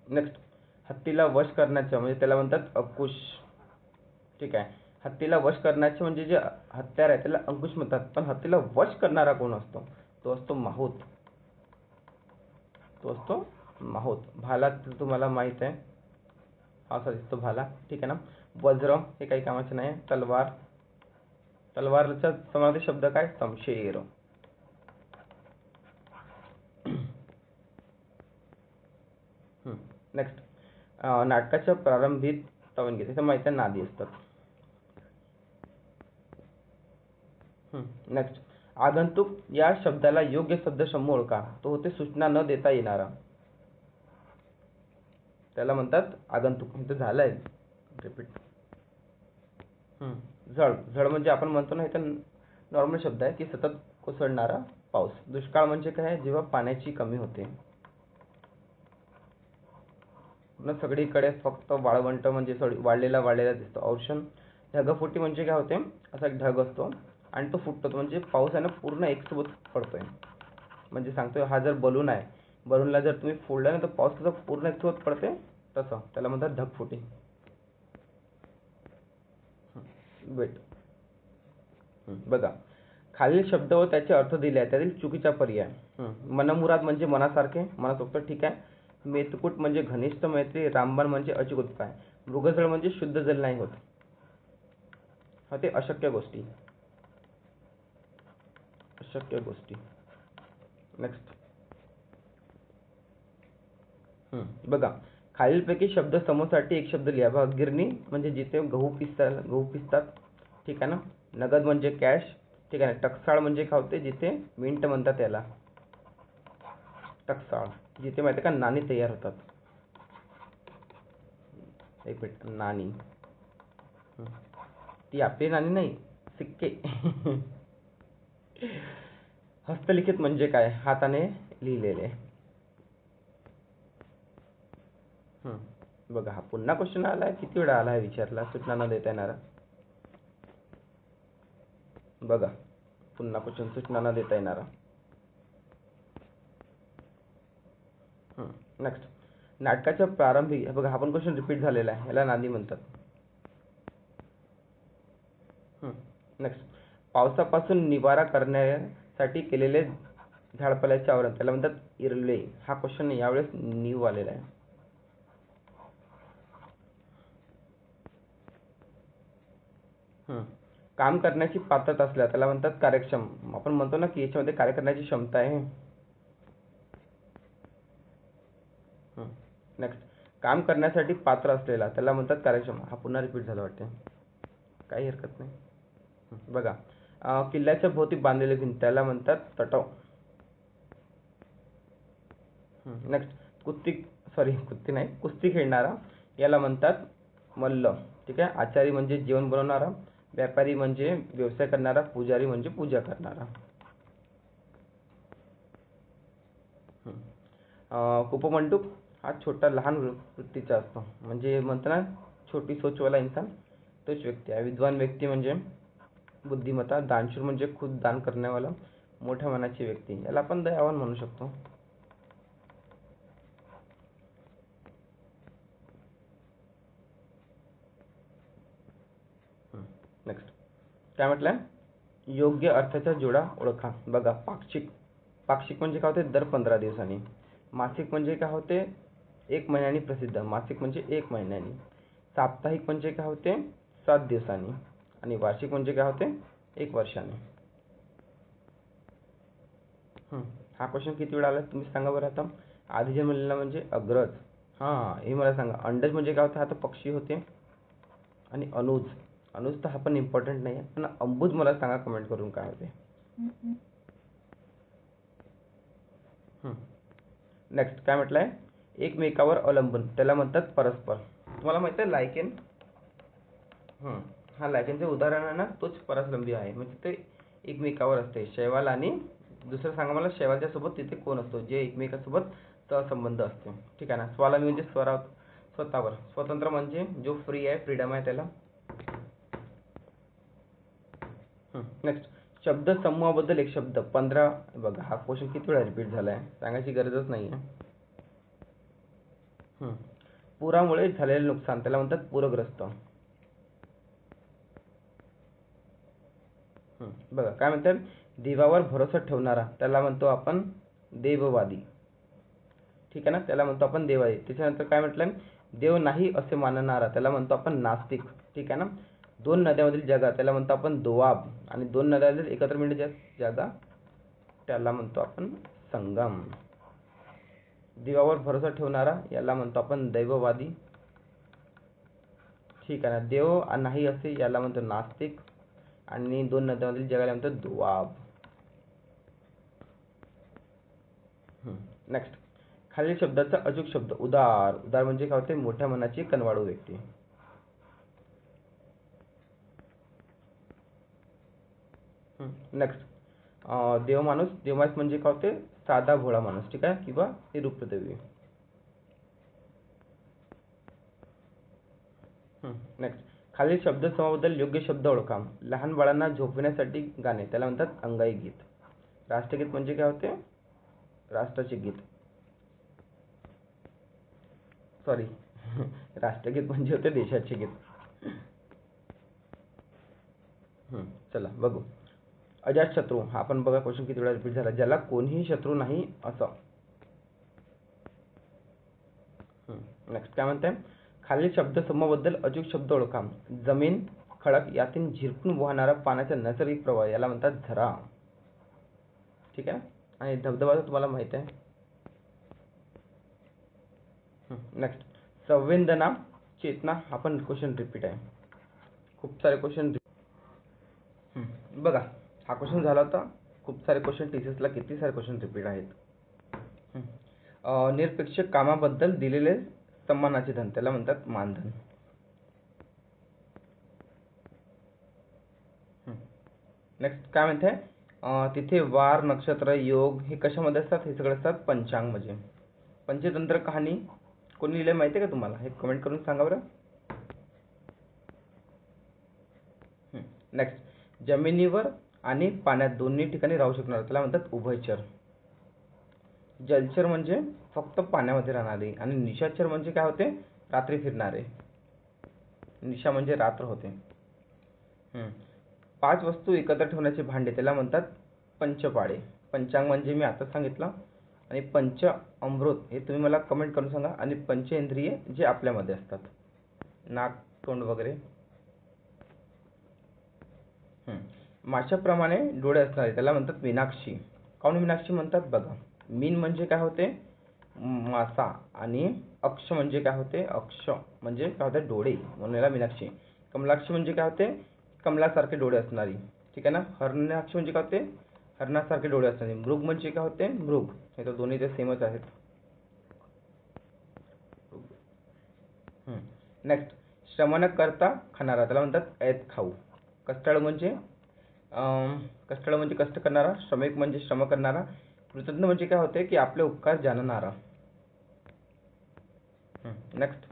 नेक्स्ट हत्तीला वश करण्याचं म्हणजे त्याला म्हणतात अंकुश. ठीक आहे. हत्तीला वश करण्याचे म्हणजे जे हत्यार आहे त्याला अंकुश म्हणतात. पण हत्तीला वश करणारा कोण असतो? तो असतो माहूत. तो असतो माहूत. भाला तुम्हाला माहित आहे. असा दिसतो भाला. ठीक आहे ना. वज्र हे काही कामाचे नाही. तलवार. तलवारचा समानार्थी शब्द काय? शमशेर. नेक्स्ट नाटकाच्या प्रारंभीत तवंगीत हे माहिती आहे नादी असतात. नेक्स्ट आगंतुक या शब्दाला योग्य शब्दसमूह ओळखा. तो होते सूचना न देता येणारा, त्याला म्हणतात आगंतुक. इथं झालंय रिपीट. झळ. झळ म्हणजे आपण म्हणतो ना, इथं नॉर्मल शब्द आहे की सतत कोसळणारा पाऊस. दुष्काळ म्हणजे काय, जेव्हा पाण्याची कमी होते. न सगळीकडे फक्त वाळवंट म्हणजे वाळलेला दिसतो. औषण. ढगफुटी म्हणजे काय होते, असा एक ढग असतो आणि तो फुटतो, म्हणजे पाऊस आहे ना पूर्ण एकसोबत पडतोय. म्हणजे सांगतोय, हा जर बलून आहे, बलूनला जर तुम्ही फोडलं ना तर पाऊस त्याचा पूर्ण एकसोबत पडते, तसं त्याला म्हणतात ढगफुटी. वेट. बघा, खालील शब्द व त्याचे अर्थ दिले आहेत, त्यातील चुकीचा पर्याय. मनमुराद म्हणजे मनासारखे, मनासोक्त, ठीक आहे. मेतकूट म्हणजे घनिष्ठ मैत्री. रामबाण म्हणजे अचूक उपाय. मृगजळ म्हणजे शुद्ध जल नाही होत. हा ते अशक्य गोष्टी. अशक्य गोष्टी. नेक्स्ट. बघा, खालीलपैकी शब्द समूहासाठी एक शब्द लिहा. बघा, गिरणी म्हणजे जिथे गहू पिसतात, ठीक आहे ना. नगद म्हणजे कॅश, ठीक आहे ना. टकसाळ म्हणजे काय होते, जिथे मिंट म्हणतात त्याला टकसाळ. जिथे माहिती का नाणी तयार होतात. एक मिनिट, नाणी. ती आपली नाणी नाही, सिक्के. हस्तलिखित म्हणजे काय, हाताने लिहिलेले. बघा, हा पुन्हा क्वेश्चन आलाय, किती वेळा आलाय विचारला, सूचना न देता येणारा. बघा, पुन्हा क्वेश्चन, सूचना न देता येणारा. नेक्स्ट. नाटकाच्या प्रारंभी, बघा हा पण क्वेश्चन रिपीट झालेला आहे, याला नांदी म्हणतात. नेक्स्ट. पावसापासून निवारा करण्यासाठी केलेले झाडपाल्याचे आवरण, त्याला म्हणतात इरले. हा क्वेश्चन यावेळेस न्यू आलेला आहे. काम करण्याची पात्रता असल्या त्याला म्हणतात कार्यक्षम. आपण म्हणतो ना की याच्यामध्ये कार्य करण्याची क्षमता आहे. नेक्स्ट. काम करण्यासाठी पात्र असलेला त्याला म्हणतात कार्यक्षम. हा पुन्हा रिपीट झाला वाटते, काही हरकत नाही. बघा, किल्ल्याच्या भोवती बांधलेले भिंत त्याला म्हणतात तटाव. नेक्स्ट. कुस्ती खेळणारा याला म्हणतात मल्ल, ठीक आहे. आचारी म्हणजे जेवण बनवणारा. व्यापारी म्हणजे व्यवसाय करणारा. पुजारी म्हणजे पूजा करणारा. कुपमंडूक हा छोटा लहान वृत्तीचा असतो, म्हणजे म्हणतो ना छोटी सोचवाला इंसान, तोच व्यक्ती आहे. विद्वान व्यक्ती म्हणजे बुद्धिमत्ता. दानशूर म्हणजे खुद दान करण्यावाला, मोठ्या मनाची व्यक्ती, याला आपण दयावान म्हणू शकतो. नेक्स्ट. काय म्हटलं, योग्य अर्थाचा जोडा ओळखा. बघा, पाक्षिक. पाक्षिक म्हणजे काय होते, दर 15 दिवसांनी. मासिक म्हणजे काय होते, 1 महिन्यानी प्रसिद्ध. मासिक म्हणजे 1 महिन्यानी. साप्ताहिक म्हणजे काय होते, 7 दिवसांनी. आणि वार्षिक म्हणजे काय होते, 1 वर्षाने. हा क्वेश्चन किती वेळा आला तुम्ही सांगा बरं आता. आधी जे म्हणलेला म्हणजे अग्रज. हे मला सांगा. अंडज म्हणजे काय होते, हा तर पक्षी होते. आणि अनुज. अनुज तर हा पण इम्पॉर्टंट नाही आहे, पण अंबुज मला सांगा कमेंट करून काय होते. नेक्स्ट. काय म्हटलंय, एकमेकावर अवलंबून त्याला म्हणतात परस्पर. तुम्हाला माहित आहे लायकेन. हा लायकेनचे उदाहरण आहे ना, तोच परस्लंबी आहे, म्हणजे ते एकमेकावर असते. शैवाल आणि दुसरं सांगा मला, शैवालच्या सोबत तिथे कोण असतो, जे एकमेकासोबत सहसंबंध असतो, ठीक आहे ना. स्वावलंबी म्हणजे स्वतःवर. स्वतंत्र म्हणजे जो फ्री आहे, फ्रीडम आहे त्याला. नेक्स्ट. शब्द समूहाबद्दल एक शब्द. 15. बघा, हा क्वेश्चन किती वेळा रिपीट झालाय, सांगायची गरजच नाही आहे. पुरामुळे झालेले नुकसान त्याला म्हणतात पूरग्रस्त. बघा, काय म्हणतात, देवावर भरोसा ठेवणारा त्याला म्हणतो आपण देववादी, ठीक आहे ना. त्याला म्हणतो आपण देववादी. त्याच्यानंतर काय म्हटलं, देव नाही असे मानणारा त्याला म्हणतो आपण नास्तिक, ठीक आहे ना. 2 नद्यांमधील जागा त्याला म्हणतो आपण दोआब. आणि 2 नद्यांमधील एकत्र मिळणारी जागा त्याला म्हणतो आपण संगम. देवावर भरोसा ठेवणारा याला म्हणतो आपण दैववादी, ठीक आहे ना. देव नाही असे याला म्हणतो नास्तिक. आणि 2 नद्यांमधील जगाला म्हणतो दोआब. नेक्स्ट, खालील शब्दाचा अचूक शब्द. उदार. उदार म्हणजे काय होते? मोठ्या मनाची कनवाळू व्यक्ती. नेक्स्ट, देवमाणूस. देवमाणूस म्हणजे काय होते? साधा भोळा माणूस. ठीक आहे, किंवा निरुपद्रवी. नेक्स्ट, खालील शब्दसमाबद्दल योग्य शब्द ओळखा. लहान बाळांना झोपविण्यासाठी गाणे, त्याला म्हणतात अंगाई गीत. राष्ट्रगीत म्हणजे काय होते? राष्ट्राचे गीत. सॉरी राष्ट्रगीत म्हणजे होते देशाचे गीत. चला बघू. अजातशत्रू. हा आपण बघा क्वेश्चन किती वेळा रिपीट झाला. ज्याला कोणीही शत्रू नाही असं. नेक्स्ट काय म्हणते? खालील शब्दसमूहाबद्दल अचूक शब्द ओळखा. जमीन, खडक यातून झिरपून वाहणारा पाण्याचा नैसर्गिक प्रवाह, याला म्हणतात झरा. ठीक आहे, आणि धबधबा तुम्हाला माहित आहे. नेक्स्ट, संवेदना, चेतना. हा पण क्वेश्चन रिपीट आहे. खूप सारे क्वेश्चन बघा. हा क्वेश्चन झाला होता. खूप सारे क्वेश्चन टीसीएसला किती सारे क्वेश्चन रिपीट आहेत. निरपेक्ष कामाबद्दल दिलेले सन्मानाचे धन, त्याला म्हणतात मानधन. नेक्स्ट काय म्हणते? तिथे वार, नक्षत्र, योग हे कशामध्ये असतात? हे सगळे असतात पंचांग मध्ये. पंचतंत्र कहाणी कोणी लिहिले माहिती आहे का तुम्हाला? हे कमेंट करून सांगा बरं. नेक्स्ट, जमिनीवर आणि पाण्यात दोन्ही ठिकाणी राहू शकणार, त्याला म्हणतात उभयचर. जलचर म्हणजे फक्त पाण्यामध्ये राहणारे, आणि निशाचर म्हणजे काय होते? रात्री फिरणारे. निशा म्हणजे रात्र होते. 5 वस्तू एकत्र ठेवण्याचे भांडे, त्याला म्हणतात पंचपाडे. पंचांग म्हणजे मी आता सांगितलं. आणि पंच अमृत हे तुम्ही मला कमेंट करून सांगा. आणि पंचेंद्रिय जे आपल्यामध्ये असतात, नाक, तोंड वगैरे. माशाप्रमाणे डोळे असणारे, त्याला म्हणतात मीनाक्षी. काऊन मीनाक्षी म्हणतात बघा. मीन म्हणजे काय होते? मासा. आणि अक्ष म्हणजे काय होते? अक्ष म्हणजे काय होते? डोळे, म्हणून याला मीनाक्षी. कमलाक्षी म्हणजे काय होते? कमलासारखे डोळे असणारी. ठीक आहे ना. हरणाक्षी म्हणजे काय होते? हरणासारखे डोळे असणारी. मृग म्हणजे काय होते? मृग. हे तर दोन्ही ते सेमच आहेत. नेक्स्ट, श्रम न करता खाणारा, त्याला म्हणतात ऐत खाऊ. कष्टाळू म्हणजे कष्ट करणारा. श्रमिक म्हणजे श्रम करणारा. कृतज्ञ म्हणजे काय होते? की आपले उपकार जाणणारा. नेक्स्ट,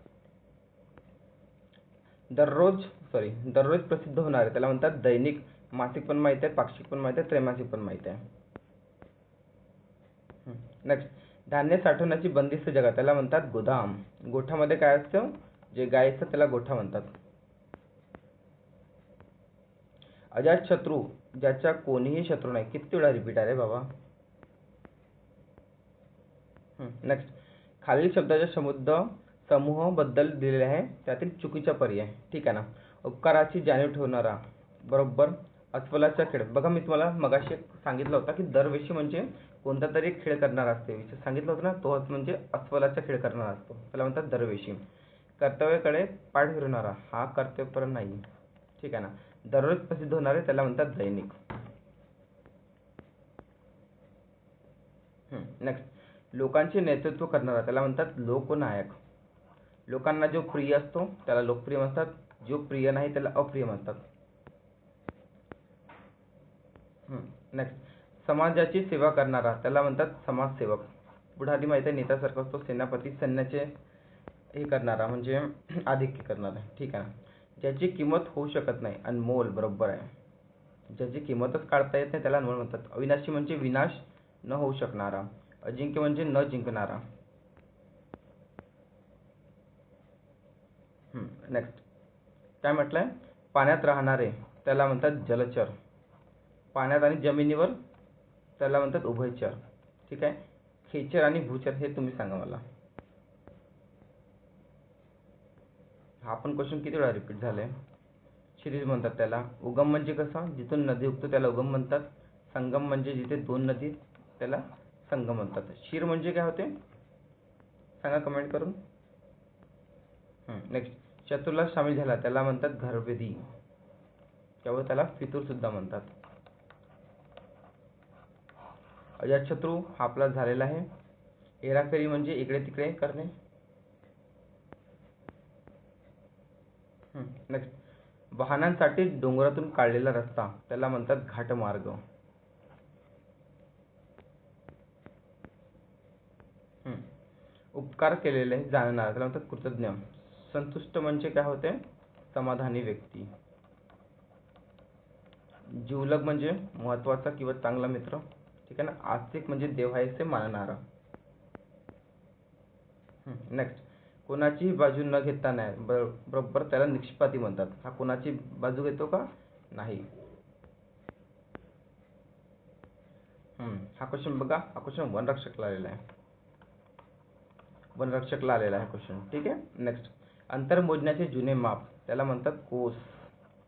दररोज प्रसिद्ध होणारे, त्याला म्हणतात दैनिक. मासिक पण माहिती आहे, पाक्षिक पण माहिती आहे, त्रैमासिक पण माहिती आहे. नेक्स्ट, धान्य साठवण्याची बंदिस्त जागा, त्याला म्हणतात गोदाम. गोठ्यामध्ये काय असतं? जे गाय असतं त्याला गोठा म्हणतात. अजातशत्रू, ज्याचा कोणीही शत्रू नाही. किती वेळा रिपीट आहे रे बाबा. नेक्स्ट, खालील शब्दाच्या समूह बद्दल दिलेले आहे, त्यातील चुकीचा पर्याय. ठीक आहे ना. उपकाराची जाणीव ठेवणारा, बरोबर. अस्वलाचा खेळ. बघा मी तुम्हाला मगाशी सांगितलं होतं की दरवेशी म्हणजे कोणता तरी खेळ करणारा असते. सांगितलं होतं ना, तो म्हणजे अस्वलाचा खेळ करणारा असतो, त्याला म्हणतात दरवेशी. कर्तव्याकडे पाठ फिरवणारा, हा कर्तव्यपर नाही. ठीक आहे ना. दररोज प्रसिद्ध होणारे, त्याला म्हणतात दैनिक. नेक्स्ट, लोकांचे नेतृत्व करणारा, त्याला म्हणतात लोकनायक. लोकांना जो प्रिय असतो त्याला लोकप्रिय म्हणतात. जो प्रिय नाही त्याला अप्रिय म्हणतात. नेक्स्ट, समाजाची सेवा करणारा, त्याला म्हणतात समाजसेवक. पुढारी माहिती आहे, नेत्यासारखा असतो. सेनापती, सैन्याचे हे करणारा म्हणजे आधिक्य करणारा. ठीक आहे. ज्याची किंमत होऊ शकत नाही, अनमोल. बरोबर आहे. ज्याची किंमतच काढता येत नाही त्याला अनमोल म्हणतात. अविनाशी म्हणजे विनाश न होऊ शकणारा. अजिंक्य म्हणजे न जिंकणारा. नेक्स्ट काय म्हटलंय? पाण्यात राहणारे, त्याला म्हणतात जलचर. पाण्यात आणि जमिनीवर, त्याला म्हणतात उभयचर. ठीक आहे. खेचर आणि भूचर हे तुम्ही सांगा मला. हा पण क्वेश्चन किती वेळा रिपीट झालाय. शिरीष म्हणतात त्याला. उगम म्हणजे कसा? जिथून नदी उगतो त्याला उगम म्हणतात. संगम म्हणजे जिथे दोन नदी, त्याला संगम म्हणतात. शीर म्हणजे काय होते? सांगा कमेंट करून. नेक्स्ट, चतुर्ला सामील झाला, त्याला म्हणतात घरभेदी, त्यामुळे त्याला फितूर सुद्धा म्हणतात. अजातशत्रू हा आपला झालेला आहे. हेराफेरी म्हणजे इकडे तिकडे करणे. नेक्स्ट, वाहनांसाठी डोंगरातून काढलेला रस्ता त्याला म्हणतात घाटमार्ग. उपकार केलेले जाणणार त्याला म्हणतात कृतज्ञ. संतुष्ट म्हणजे काय होते, समाधानी व्यक्ती. जिवलग म्हणजे महत्वाचा किंवा चांगला मित्र. ठीक आहे ना. आस्तिक म्हणजे देवायसे मानणारा. नेक्स्ट, कोणाचीही बाजू न घेता नाही बरोबर त्याला निष्पाती म्हणतात. हा कोणाची बाजू घेतो का, नाही. हा क्वेश्चन बघा, हा क्वेश्चन वनरक्षकला आलेला आहे. वनरक्षकला आलेला आहे क्वेश्चन. ठीक आहे. नेक्स्ट, अंतर मोजण्याचे जुने माप त्याला म्हणतात कोस.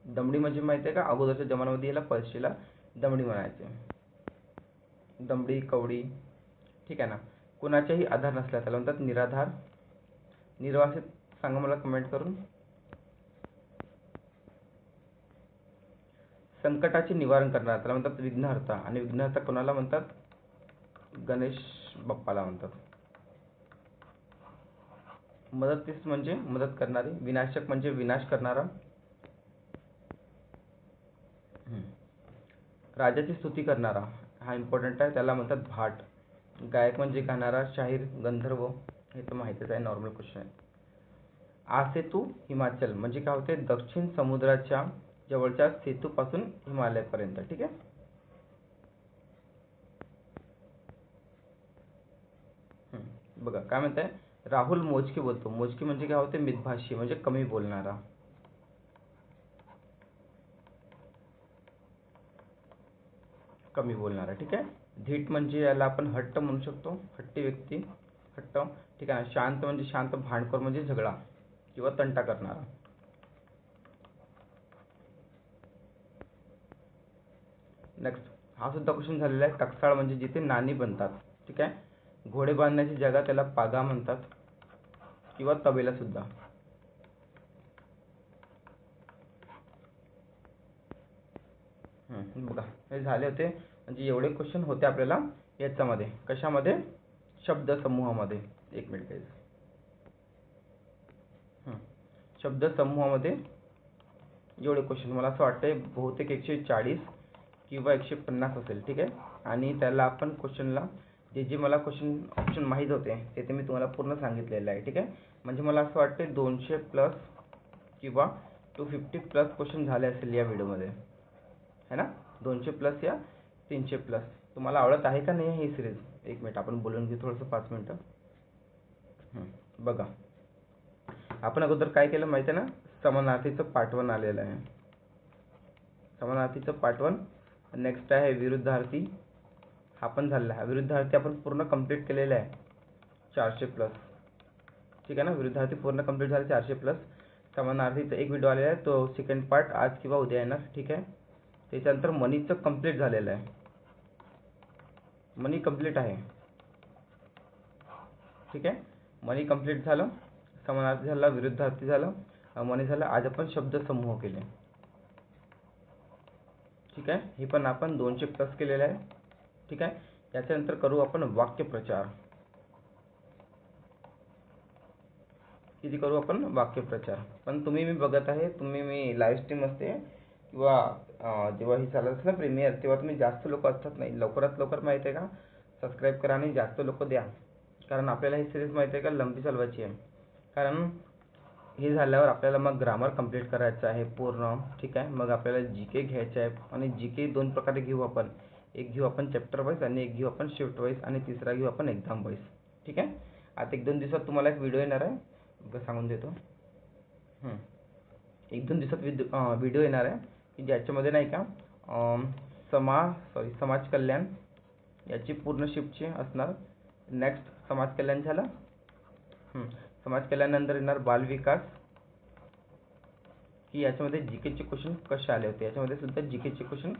दमडी म्हणजे माहिती आहे का, अगोदरच्या जमान्यामध्ये याला पळशीला दमडी म्हणायचे. दमडी, कवडी. ठीक आहे ना. कोणाचाही आधार नसला त्याला म्हणतात निराधार. निर्वासित सांगा मला कमेंट करून. संकटाचे निवारण करणारा त्याला म्हणतात विघ्नहर्ता. आणि विघ्नहर्ता कोणाला म्हणतात, गणेश बाप्पाला म्हणतात. मदतनीस म्हणजे मदत करणारी. विनाशक म्हणजे विनाश करणारा. राजाची स्तुती करणारा हा इम्पॉर्टंट आहे, त्याला म्हणतात भाट. गायक म्हणजे गाणारा, शाहीर, गंधर्व. हे तर माहितीच आहे, नॉर्मल क्वेश्चन आहे. आसेतू हिमाचल म्हणजे काय होते, दक्षिण समुद्राच्या जवळच्या सेतूपासून हिमालयापर्यंत. ठीक आहे. बघा काय म्हणताय, राहुल मोजके बोलतो. मोजके म्हणजे काय होते, मितभाषी म्हणजे कमी बोलणारा. कमी बोलणारा. ठीक आहे. धीट म्हणजे याला आपण हट्ट म्हणू शकतो, हट्टी व्यक्ती, हट्ट. ठीक आहे. शांत म्हणजे शांत, भांडखोर म्हणजे झगडा किंवा तंटा करणारा. नेक्स्ट, हा सुद्धा क्वेश्चन झालेला आहे. टकसाळ म्हणजे जिथे नाणी बनतात. ठीक आहे. घोडे बांधण्याची जागा त्याला पागा म्हणतात किंवा तबेला सुद्धा. बघा हे झाले होते, म्हणजे एवढे क्वेश्चन होते आपल्याला याच्यामध्ये. कशामध्ये, शब्द समूहामध्ये. एक मिनिट गाईज. शब्द समूहामध्ये एवढे क्वेश्चन मला असं वाटतंय बहुतेक 140 किंवा 150 असेल. ठीक आहे. आणि त्याला आपण क्वेश्चनला जे जे मला क्वेश्चन ऑप्शन माहीत होते ते मी तुम्हाला पूर्ण सांगितलेलं आहे. ठीक आहे. म्हणजे मला असं वाटते 200 प्लस किंवा 250 प्लस क्वेश्चन झाले असेल या व्हिडिओमध्ये, है ना. 200 प्लस या 300 प्लस. तुम्हाला आवडत आहे का नाही ही सिरीज, एक मिनिट आपण बोलून घेऊ थोडंसं 5 मिनिटं. बघा आपण अगोदर काय केलं माहिती आहे ना, समानार्थीचं पाठवण आलेलं आहे. समानार्थीचं पाठवण. नेक्स्ट आहे विरुद्धार्थी. हा पण झालेला आहे. विरुद्धार्थी आपण पूर्ण कंप्लीट केलेलं आहे 400 प्लस. ठीक आहे ना. विरुद्धार्थी पूर्ण कंप्लीट झाले 400 प्लस. समानार्थीचा एक व्हिडिओ आलेला आहे, तो सेकंड पार्ट आज किंवा उद्या येणार. ठीक आहे. त्याच्यानंतर मनीचं कंप्लीट झालेलं आहे. मनी कंप्लीट आहे. ठीक आहे. मनी कंप्लीट झालं, समानार्थी झाला, विरुद्धार्थी झालं, मनी झालं. आज आपण शब्द समूह केले. ठीक आहे. हे पण आपण 200 प्लस केलेलं आहे. ठीक आहे. याच्यानंतर करू आपण वाक्यप्रचार. किती करू आपण वाक्यप्रचार. पण तुम्ही मी बघत आहे, तुम्ही मी लाईव्ह स्ट्रीम असते किंवा जेव्हा ही चालत असते ना प्रीमियर, तेव्हा तुम्ही जास्त लोक असतात नाही. लवकरात लवकर माहिती आहे का, सबस्क्राईब करा आणि जास्त लोक द्या. कारण आपल्याला ही सिरीज माहिती आहे का लंबी चालवायची आहे. कारण हे झाल्यावर आपल्याला मग ग्रामर कंप्लीट करायचं आहे पूर्ण. ठीक आहे. मग आपल्याला जी के घ्यायचं आहे. आणि जी के दोन प्रकारे घेऊ आपण. एक घेऊ आपण चॅप्टर वाईज आणि एक घेऊ आपण शिफ्ट वाईज आणि तिसरा घेऊ आपण एक्झाम वाईज. ठीक आहे. आता 1-2 दिवसात तुम्हाला एक व्हिडिओ येणार आहे, सांगून देतो. 1-2 दिवसात व्हिडिओ येणार आहे की ज्याच्यामध्ये नाही का समाज कल्याण याची पूर्ण शिफ्टची असणार. नेक्स्ट समाज कल्याण झालं. समाज कल्याणानंतर येणार बालविकास, की याच्यामध्ये जी केचे क्वेश्चन कसे आले होते. याच्यामध्ये सुद्धा जी केचे क्वेश्चन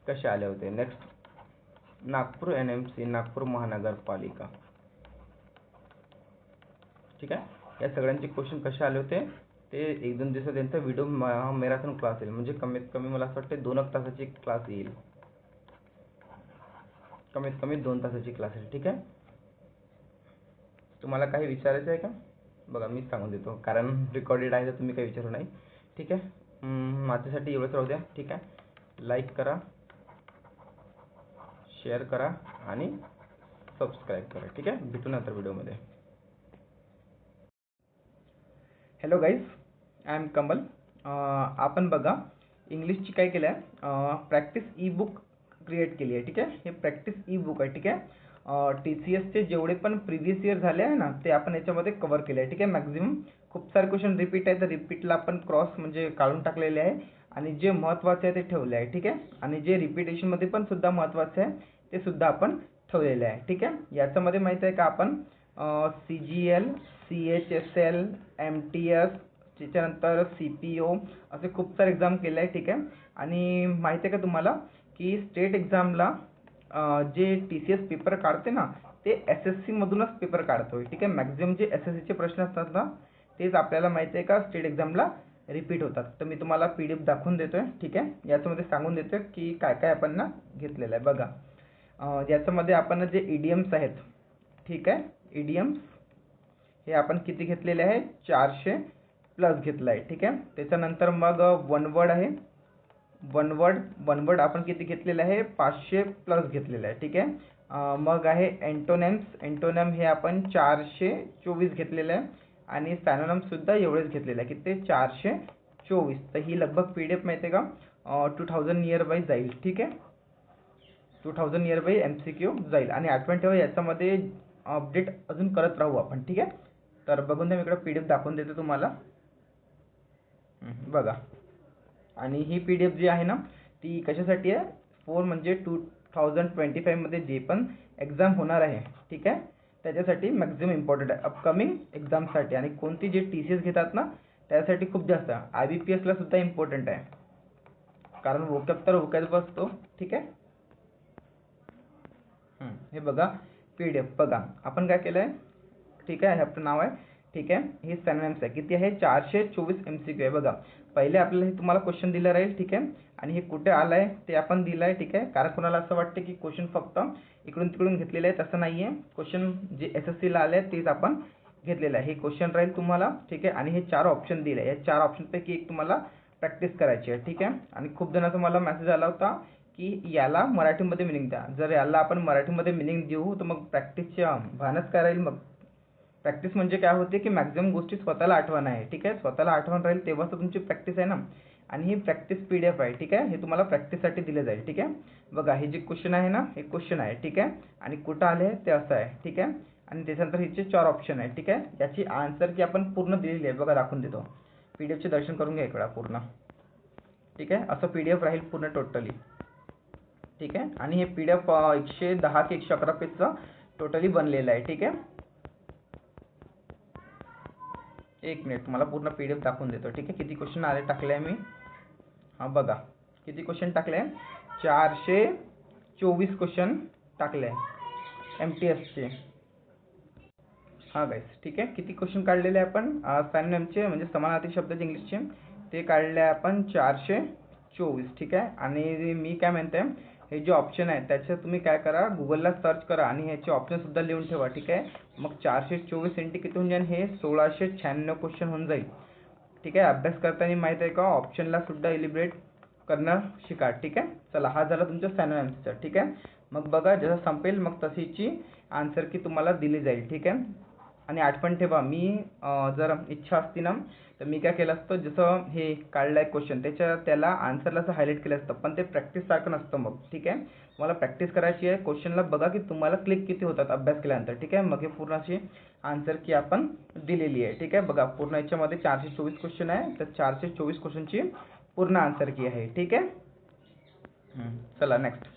कसे आले होते. नेक्स्ट नागपूर NMC, नागपूर महानगरपालिका. ठीक आहे. या सगळ्यांचे क्वेश्चन कसे आले होते ते 1-2 दिवसात त्यांचा व्हिडिओ मॅरेथॉन क्लास येईल. म्हणजे कमीत कमी मला असं वाटतं 2 तासाची क्लास येईल. कमीत कमी 2 तासाची क्लास येईल. ठीक आहे. तुम्हाला काही विचारायचं आहे का? बघा मीच सांगून देतो, कारण रेकॉर्डेड आहे तर तुम्ही काही विचारू नाही. ठीक आहे, माझ्यासाठी एवढंच राहू द्या. ठीक आहे, लाईक करा, शेअर करा आणि सबस्क्राईब करा. ठीक आहे, भेटू नंतर व्हिडिओमध्ये. Hello guys, I am Kamal. आपण बघा इंग्लिशची काय केलं आहे, प्रॅक्टिस ई बुक क्रिएट केली आहे. ठीक आहे, हे प्रॅक्टिस ई बुक आहे. ठीक आहे, TCSचे जेवढे पण प्रिव्हियस इयर झाले आहे ना ते आपण याच्यामध्ये कव्हर केले आहे. ठीक आहे, मॅक्झिमम खूप सारे क्वेश्चन रिपीट आहे, तर रिपीटला आपण क्रॉस म्हणजे काढून टाकलेले आहे आणि जे महत्त्वाचे आहे ते ठेवले आहे. ठीक आहे, आणि जे रिपिटेशनमध्ये पण सुद्धा महत्त्वाचे आहे ते सुद्धा आपण ठेवलेले आहे. ठीक आहे, याच्यामध्ये माहीत आहे का आपण CGL, CHSL, MTS, त्याच्यानंतर CPO असे खूप सारे एक्झाम केले आहे. ठीक आहे, आणि माहिती आहे का तुम्हाला की स्टेट एक्झामला जे TCS पेपर काढते ना ते SSC मधूनच पेपर काढतोय. ठीक आहे, मॅक्झिमम जे SSCचे प्रश्न असतात ना तेच आपल्याला माहिती आहे का स्टेट एक्झामला रिपीट होतात. तर मी तुम्हाला PDF दाखवून देतोय. ठीक आहे, याच्यामध्ये सांगून देतोय की काय काय आपण ना घेतलेलं आहे. बघा याच्यामध्ये आपण जे इडियम्स आहेत, ठीक आहे, इडियम्स हे आपण किती घेतलेले आहे, 400 प्लस घेतलं आहे. ठीक आहे, त्याच्यानंतर मग वन वर्ड आहे, वन वर्ड आपण किती घेतलेलं आहे, 500 प्लस घेतलेलं आहे. ठीक आहे, मग आहे एंटोनॅम हे आपण 424 घेतलेलं आहे आणि सॅनोनॅमसुद्धा एवढेच घेतलेलं आहे की ते 424. तर ही लगभग PDF माहिती आहे का 2000 नियर बाय जाईल. ठीक आहे, 2000 नियर बाय MCQ जाईल. आणि आठवण ठेवा याच्यामध्ये अपडेट अजून करत राहू आपण. ठीक आहे, तर बघून द्या, मी इकडे PDF दाखवून देतो तुम्हाला. बघा, आणि ही PDF जी आहे ना ती कशासाठी आहे, म्हणजे 2025 मध्ये जे पण एक्झाम होणार आहे. ठीक आहे, त्याच्यासाठी मॅक्झिमम इम्पॉर्टंट आहे अपकमिंग एक्झामसाठी. आणि कोणती जे TCS घेतात ना त्यासाठी खूप जास्त IBPS ला सुद्धा इम्पॉर्टंट आहे, कारण वोकॅब तर वोकॅब असतो. ठीक आहे, हे बघा PDF बघा आपण काय केलं आहे. ठीक आहे, हे आपलं नाव आहे. ठीक आहे, हे सॅनोनिम्स आहे, किती आहे, 424 MCQ आहे. बघा पहिले आपल्याला हे तुम्हाला क्वेश्चन दिलं राहील. ठीक आहे, आणि हे कुठे आलं आहे ते आपण दिलं आहे. ठीक आहे, कारण कोणाला असं वाटतं की क्वेश्चन फक्त इकडून तिकडून घेतलेले आहे, तसं नाही आहे. क्वेश्चन जे SSC ला आले आहेत तेच आपण घेतलेलं आहे. हे क्वेश्चन राहील तुम्हाला. ठीक आहे, आणि हे 4 ऑप्शन दिले आहे, या 4 ऑप्शनपैकी एक तुम्हाला प्रॅक्टिस करायची आहे. ठीक आहे, आणि खूप जणांचा मला मेसेज आला होता की याला मराठीमध्ये मिनिंग द्या. जर याला आपण मराठीमध्ये मिनिंग देऊ तर मग प्रॅक्टिसच्या भानच काय राहील. मग प्रॅक्टिस म्हणजे काय होते की मॅक्झिमम गोष्टी स्वतःला आठवण आहे. ठीक आहे, स्वतःला आठवण राहील तेव्हाच तर तुमची प्रॅक्टिस आहे ना. आणि ही प्रॅक्टिस PDF आहे. ठीक आहे, हे तुम्हाला प्रॅक्टिससाठी दिले जाईल. ठीक आहे, बघा हे जे क्वेश्चन आहे ना हे क्वेश्चन आहे. ठीक आहे, आणि कुठं आले ते असं आहे. ठीक आहे, आणि त्याच्यानंतर हिचे 4 ऑप्शन आहे. ठीक आहे, याची आन्सर की आपण पूर्ण दिलेली आहे. बघा दाखवून देतो, PDFचे दर्शन करून घ्या इकडं पूर्ण. ठीक आहे, असं PDF राहील पूर्ण टोटली. ठीक आहे, आणि हे PDF 110 की 111 पेजचं टोटली बनलेलं आहे. ठीक आहे, एक मिनिट तुम्हाला पूर्ण PDF दाखवून देतो. ठीक आहे, किती क्वेश्चन आले टाकले आहे मी. हां बघा किती क्वेश्चन टाकले आहे, 424 क्वेश्चन टाकले आहे MTSचे. हां गाईस, ठीक आहे, किती क्वेश्चन काढलेले आपण सॅनोनिमचे म्हणजे समानार्थी शब्दाचे इंग्लिशचे ते काढले आपण 424. ठीक आहे, आणि मी काय म्हणते हे जे ऑप्शन आहे त्याचे तुम्ही काय करा, गुगलला सर्च करा आणि ह्याचे ऑप्शनसुद्धा लिहून ठेवा. ठीक आहे, मग 424 इंटू किती होऊन जाईल, हे 1696 क्वेश्चन होऊन जाईल. ठीक आहे, अभ्यास करताना माहीत आहे का ऑप्शनला सुद्धा एलिब्रेट करणं शिका. ठीक आहे, चला हा झाला तुमचा सॅनोनिमचा. ठीक आहे, मग बघा जसं संपेल मग तशीची आन्सर की तुम्हाला दिली जाईल. ठीक आहे, आणि आठवण ठेवा मी जर इच्छा असती ना तर मी काय केलं असतं, जसं हे काढलं आहे क्वेश्चन त्याला आन्सरला असं हायलाईट केलं असतं, पण ते प्रॅक्टिससारखं नसतं मग. ठीक आहे, मला प्रॅक्टिस करायची आहे, क्वेश्चनला बघा की तुम्हाला क्लिक किती होतात अभ्यास केल्यानंतर. ठीक आहे, मग हे पूर्ण अशी आन्सर की आपण दिलेली आहे. ठीक आहे, बघा पूर्ण याच्यामध्ये 424 क्वेश्चन आहे, तर 424 क्वेश्चनची पूर्ण आन्सर की आहे. ठीक आहे, चला नेक्स्ट.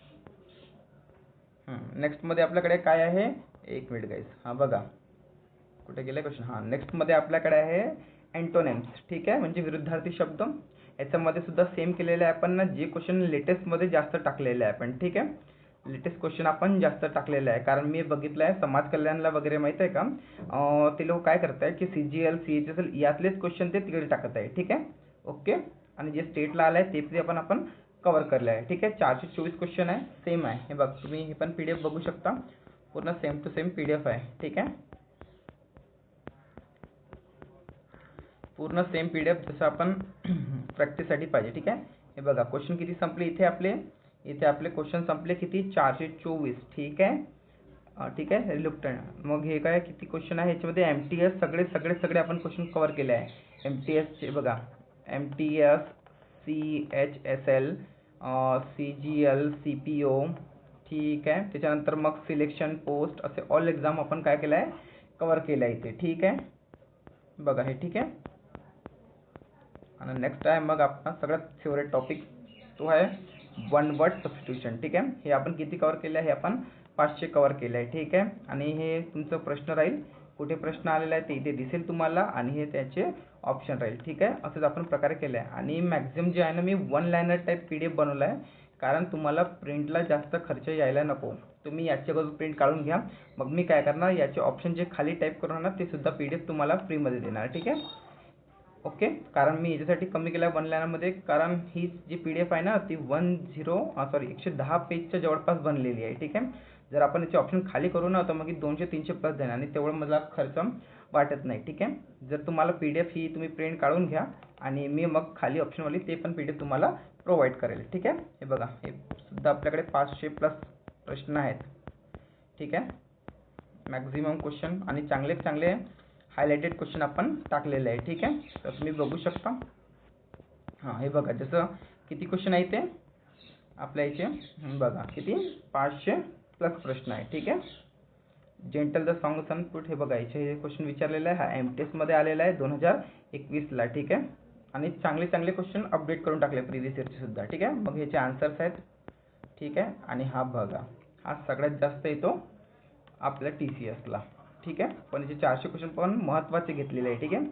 नेक्स्टमध्ये आपल्याकडे काय आहे, एक मिनिट गाईज. हां बघा कुठे गेले क्वेश्चन. हां, नेक्स्टमध्ये आपल्याकडे आहे अँटोनिम्स. ठीक आहे, म्हणजे विरुद्धार्थी शब्द. याच्यामध्ये सुद्धा सेम केलेलं आहे आपण ना, जे क्वेश्चन लेटेस्टमध्ये जास्त टाकलेले आहे आपण. ठीक आहे, लेटेस्ट क्वेश्चन आपण जास्त टाकलेलं आहे, कारण मी बघितलं आहे समाज कल्याणला वगैरे माहीत आहे का ते लोक काय करत आहे की CGL CHSL यातलेच क्वेश्चन ते तिकडे टाकत आहे. ठीक आहे, ओके, आणि जे स्टेटला आलं आहे ते आपण कव्हर करलं आहे. ठीक आहे, 424 क्वेश्चन आहे, सेम आहे. हे बघ तुम्ही हे पण PDF बघू शकता, पूर्ण सेम टू सेम PDF आहे. ठीक आहे, पूर्ण सेम PDF जसं आपण प्रॅक्टिससाठी पाहिजे. ठीक आहे. हे बघा क्वेश्चन किती संपले इथे आपले क्वेश्चन संपले किती 424. ठीक आहे. ठीक आहे. रिलुक्टंट मग हे काय किती क्वेश्चन आहे ह्याच्यामध्ये MTS सगळे आपण क्वेश्चन कव्हर केले आहे. MTSचे बघा MTS CHSL CGL CPO. ठीक आहे. त्याच्यानंतर मग सिलेक्शन पोस्ट असे ऑल एक्झाम आपण काय केलं आहे कव्हर केलं आहे इथे. ठीक आहे. बघा हे ठीक आहे. आणि नेक्स्ट आहे मग आपला सगळ्यात फेवरेट टॉपिक तो आहे वन वर्ड सबस्टिट्यूशन. ठीक आहे. हे आपण किती कव्हर केलं आहे हे आपण 500 कव्हर केलं आहे. ठीक आहे. आणि हे तुमचं प्रश्न राहील कुठे प्रश्न आलेला आहे ते इथे दिसेल तुम्हाला आणि हे त्याचे ऑप्शन राहील. ठीक आहे. असंच आपण प्रकारे केलं आहे. आणि मॅक्झिमम जे आहे ना मी वन लायनर टाईप PDF बनवला आहे कारण तुम्हाला प्रिंटला जास्त खर्च यायला नको. तुम्ही याची अगोदर प्रिंट काढून घ्या. मग मी काय करणार याचे ऑप्शन जे खाली टाईप करून ना ते सुद्धा PDF तुम्हाला फ्रीमध्ये देणार. ठीक आहे. ओके. कारण मी याच्यासाठी कमी केलं आहे वन लायनरमध्ये कारण ही जी PDF आहे ना ती 110 पेजच्या जवळपास बनलेली आहे. ठीक आहे. जर आपण याचे ऑप्शन खाली करू ना तर मग 200-300 प्लस जाणार आणि तेवढं मला खर्च वाटत नाही. ठीक आहे. जर तुम्हाला PDF ही तुम्ही प्रिंट काढून घ्या आणि मी मग खाली ऑप्शनवाली ते पण PDF तुम्हाला प्रोव्हाइड करेल. ठीक आहे. हे बघा हे सुद्धा आपल्याकडे 500 प्लस प्रश्न आहेत. ठीक आहे. मॅक्झिमम क्वेश्चन आणि चांगले हायलाइटेड क्वेश्चन आपण टाकलेले आहे. ठीक आहे. तर तुम्ही बघू शकता. हां हे बघा जसं किती क्वेश्चन आहे ते आपल्या याचे बघा किती 500 प्लस प्रश्न आहे. ठीक आहे. जेंटल द सॉंग सनपुट हे बघा याचे हे क्वेश्चन विचारलेलं आहे. हा MTS मध्ये आलेला आहे 2021ला. ठीक आहे. आणि चांगले क्वेश्चन अपडेट करून टाकले प्रिव्हियस इयरचे सुद्धा. ठीक आहे. मग ह्याचे आन्सर्स आहेत. ठीक आहे. आणि हा बघा हा सगळ्यात जास्त येतो आपल्या TCSला. ठीक आहे. पण याचे 400 क्वेश्चन पण महत्त्वाचे घेतलेले आहे. ठीक आहे.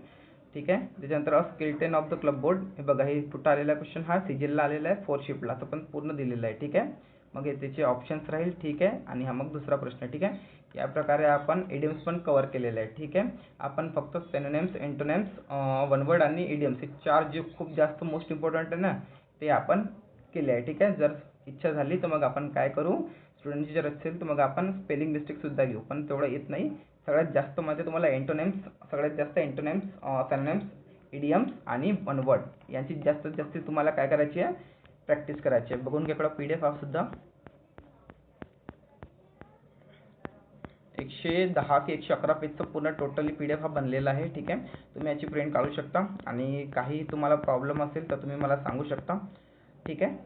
ठीक आहे. त्याच्यानंतर स्केलेटन ऑफ द क्लबबोर्ड हे बघा हे कुठं आलेला क्वेश्चन हा CGLला आलेला आहे 4 शिफ्टला तो पण पूर्ण दिलेला आहे. ठीक आहे. मग हे त्याचे ऑप्शन्स राहील. ठीक आहे. आणि हा मग दुसरा प्रश्न. ठीक आहे. या प्रकारे आपण इडियम्स पण कव्हर केलेले आहे. ठीक आहे. आपण फक्त सिनोनिम्स एंटोनिम्स वन वर्ड आणि इडियम्स हे 4 जे खूप जास्त मोस्ट इम्पॉर्टंट आहे ना ते आपण केले आहे. ठीक आहे. जर इच्छा झाली तर मग आपण काय करू स्टुडंटची जर असेल तर मग आपण स्पेलिंग मिस्टेक सुद्धा घेऊ पण तेवढं येत नाही. सगळ्यात जास्त मध्ये तुम्हाला सगळ्यात जास्त एंटोनिम्स सिनोनिम्स इडियम्स आणि वन वर्ड यांची जास्तीत जास्त तुम्हाला काय करायची आहे प्रॅक्टिस करायची आहे. बघून घ्या PDF हा सुद्धा 110 की 111 पेजचा पूर्ण टोटली PDF हा बनलेला आहे. ठीक आहे. तुम्ही याची प्रिंट काढू शकता आणि काही तुम्हाला प्रॉब्लेम असेल तर तुम्ही मला सांगू शकता. ठीक आहे.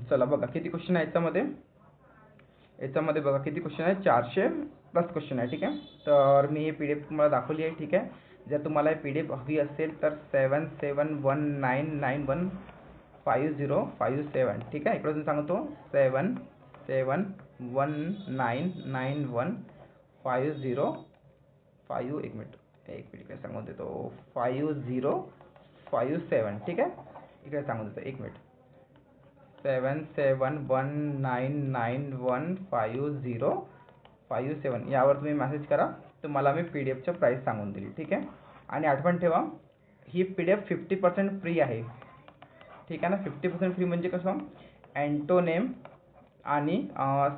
चला बघा किती क्वेश्चन आहे याच्यामध्ये बघा किती क्वेश्चन आहे 400 प्लस क्वेश्चन आहे. ठीक आहे. तर मी हे PDF तुम्हाला दाखवली आहे. ठीक आहे. जर तुम्हाला हे PDF हवी असेल तर 7719915057. ठीक आहे. इकडे तुम्ही सांगतो 77199150 एक मिनिट इकडे सांगून देतो 5057. ठीक आहे. इकडे सांगून देतो एक मिनिट 7719915057 यावर तुम्ही मेसेज करा तुम्हाला मी PDFचं प्राईस सांगून देईल. ठीक आहे. आणि आठवण ठेवा ही PDF 50% फ्री आहे. ठीक आहे ना. 50% फ्री म्हणजे कसं अँटोनेम आणि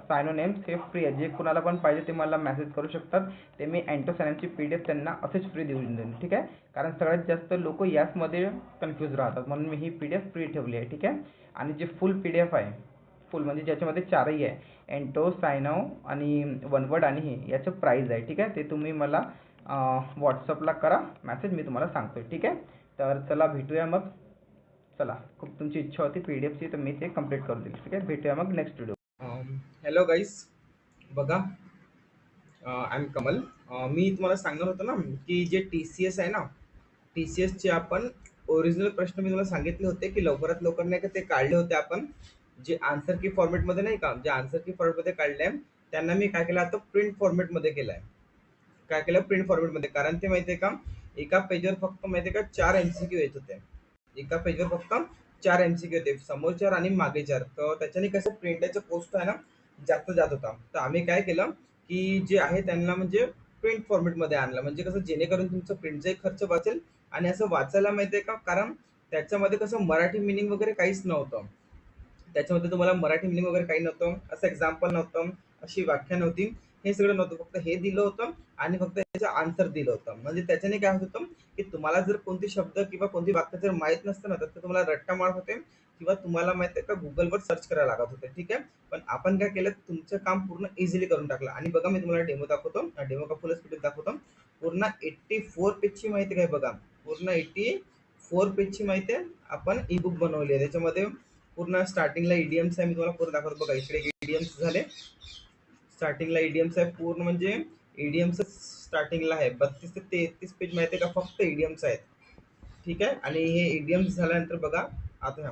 सायनोनेम्स हे फ्री आहे. जे कुणाला पण पाहिजे ते मला मेसेज करू शकतात ते मी अँटोसायनमची PDF त्यांना असेच फ्री देऊन देईन. ठीक आहे. कारण सगळ्यात जास्त लोक याचमध्ये कन्फ्यूज राहतात म्हणून मी ही PDF फ्री ठेवली आहे. ठीक आहे. आणि जे फुल PDF आहे फुल म्हणजे ज्याच्यामध्ये चारही आहे एंटो सायनो आणि वन वर्ड आणि हे याचं प्राईज आहे. ठीक आहे. ते तुम्ही मला व्हॉट्सअपला करा मेसेज मी तुम्हाला सांगतो. ठीक आहे. तर चला भेटूया मग. चला खूप तुमची इच्छा होती PDFची तर मी ते कंप्लीट करून देईल. ठीक आहे. भेटूया मग नेक्स्ट व्हिडिओ. हॅलो गाईस बघा आय एम कमल. मी तुम्हाला सांगणार होतो ना की जे TCS आहे ना TCSचे आपण ओरिजिनल प्रश्न मी तुम्हाला सांगितले होते की लवकरात लवकर नाही का ते काढले होते आपण जे आन्सर की फॉर्मेटमध्ये नाही का जे आन्सर की फॉर्मेटमध्ये काढले आहे त्यांना मी काय केलं आता प्रिंट फॉर्मेटमध्ये केलं आहे. काय केलं प्रिंट फॉर्मेटमध्ये कारण ते माहिती आहे का एका पेजवर फक्त माहिती आहे का 4 MCQ येत होते. एका पेजवर फक्त 4 MCQ होते समोर 4 आणि मागे 4. तर त्याच्याने कसं प्रिंटरचा पोस्ट आहे ना जास्त जात होता. तर आम्ही काय केलं की जे आहे त्यांना म्हणजे प्रिंट फॉर्मेटमध्ये आणलं म्हणजे कसं जेणेकरून तुमचं प्रिंटचाही खर्च वाचेल आणि असं वाचायला माहिती आहे का कारण त्याच्यामध्ये कसं मराठी मिनिंग वगैरे काहीच नव्हतं. त्याच्यामध्ये तुम्हाला मराठी मिनिंग वगैरे काही नव्हतं असं एक्झाम्पल नव्हतं अशी व्याख्या नव्हती. हे सगळं नव्हतं, फक्त हे दिलं होतं आणि फक्त त्याचं आन्सर दिलं होतं. म्हणजे त्याच्याने काय होत होतं की तुम्हाला जर कोणते शब्द किंवा कोणती वाक्य जर माहित नसतं ना, तर ते तुम्हाला रट्टा मारत होते किंवा तुम्हाला माहिती आहे का गुगलवर सर्च करायला लागत होते. ठीक आहे. पण आपण काय केलं, तुमचं काम पूर्ण इझिली करून टाकलं. आणि बघा मी तुम्हाला डेमो दाखवतो, डेमो का फुल स्पीड दाखवतो. पूर्ण 84 पेजची माहिती काय बघा, पूर्ण 84 पेजची माहिती आहे आपण ई बुक बनवली आहे. त्याच्यामध्ये पूर्ण स्टार्टिंगला ईडीएम्स आहे, मी तुम्हाला पूर्ण दाखवतो. बघा इकडे ईडीएम्स झाले, स्टार्टिंगला ईडीएम्स आहे पूर्ण, म्हणजे ईडीएम्स स्टार्टिंगला आहे 32 ते 33 पेज माहिती आहे का, फक्त ईडीएम्स आहेत. ठीक आहे. आणि हे ईडीएम्स झाल्यानंतर बघा, आता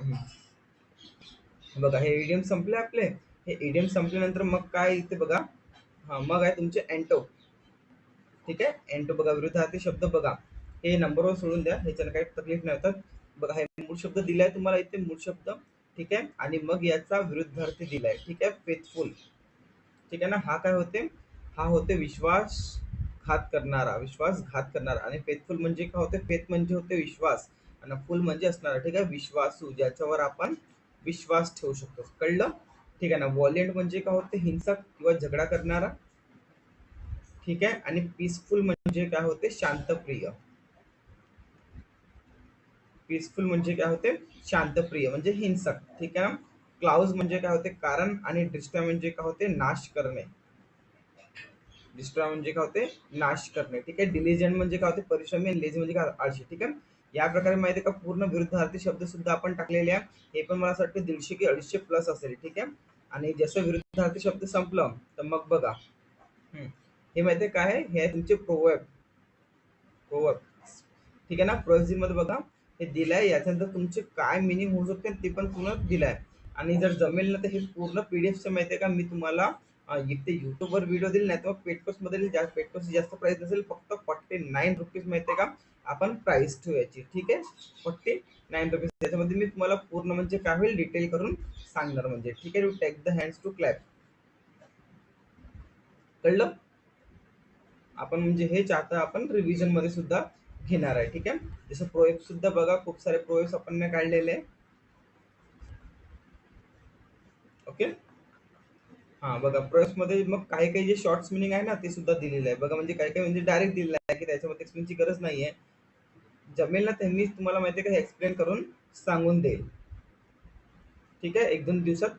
बघा हे ईडीएम संपले आपले. हे ईडीएम संपल्यानंतर मग काय इथे बघा, हा मग आहे तुमचे एंटो. ठीक आहे. एंटो बघा, विरुद्धार्थी शब्द बघा, हे नंबरवर सोडून द्या, ह्याच्यानं काही तकलीफ नाही होतात. बघा हे मूळ शब्द दिलाय तुम्हाला इथे, मूळ शब्द. ठीक आहे. आणि मग याचा विरुद्धार्थी दिलाय. ठीक आहे. फेथफुल. ठीक आहे ना. हा काय होते, हा होते विश्वासघात करणारा, विश्वासघात करणारा. आणि फेथफुल म्हणजे काय होते, फेथ म्हणजे होते विश्वास आणि फुल म्हणजे असणारा. ठीक आहे. विश्वासू, ज्याच्यावर आपण विश्वास ठेवू शकतो. कळलं. ठीक आहे ना. वॉलेंट म्हणजे काय होते, हिंसक किंवा झगडा करणारा. ठीक आहे. आणि पीसफुल म्हणजे काय होते, शांतप्रिय. पीसफुल म्हणजे काय होते, शांतप्रिय म्हणजे हिंसक. ठीक आहे ना. क्लाउज म्हणजे काय होते, कारण. आणि डिस्ट्रॉय म्हणजे काय होते, नाश करणे. डिस्ट्रॉय म्हणजे काय होते, नाश करणे. ठीक आहे. डिलिजंट म्हणजे काय होते, परिश्रमी. आणि लेझी म्हणजे काय, आळशी. ठीक आहे. या प्रकारे माहिती आहे का पूर्ण विरुद्धार्थी शब्द सुद्धा आपण टाकलेले आहे. हे पण मला असं वाटतं 150 की 250 प्लस असेल. ठीक आहे. आणि जसं विरुद्धार्थी शब्द संपलं तर मग बघा, हे माहिती आहे काय आहे, हे आहे तुमचे प्रोवर्ब. प्रोवर्ब. ठीक आहे ना. प्रोवर्ब मध्ये बघा हे दिलंय, याच्यानंतर तुमचे काय मिनिंग होऊ शकते ते पण पूर्ण दिलंय. आणि जर जमेल ना तर हे पूर्ण पीडीएफ माहिती आहे का, मी तुम्हाला इथे युट्यूबवर व्हिडिओ दिले, नाही तर मग पेटकोस मध्ये, पेटकोस जास्त प्राइस नसेल, फक्त 49 रुपीज माहिती आहे का आपण प्राइस ठेवायची. ठीक आहे. 49 रुपीज. त्याच्यामध्ये मी तुम्हाला पूर्ण म्हणजे काय होईल डिटेल करून सांगणार. म्हणजे ठीक आहे. Take the hands to clap. कळलं. आपण म्हणजे हेच आता आपण रिव्हिजन मध्ये सुद्धा घेणार आहे. ठीक आहे. जसं प्रोएप सुद्धा बघा, खूप सारे प्रोएप्स आपण काढलेले. ओके. हा बघा, प्रोएप्स मध्ये मग काही काही जे शॉर्ट्स मिनिंग आहे ना ते सुद्धा दिलेलं आहे बघा. म्हणजे काही काही म्हणजे डायरेक्ट दिलेलं आहे की त्याच्यामध्ये एक्सप्लेनची गरज नाहीये. जमेल ना तर मी तुम्हाला माहिती आहे का एक्सप्लेन करून सांगून देईल. ठीक आहे. 1-2 दिवसात.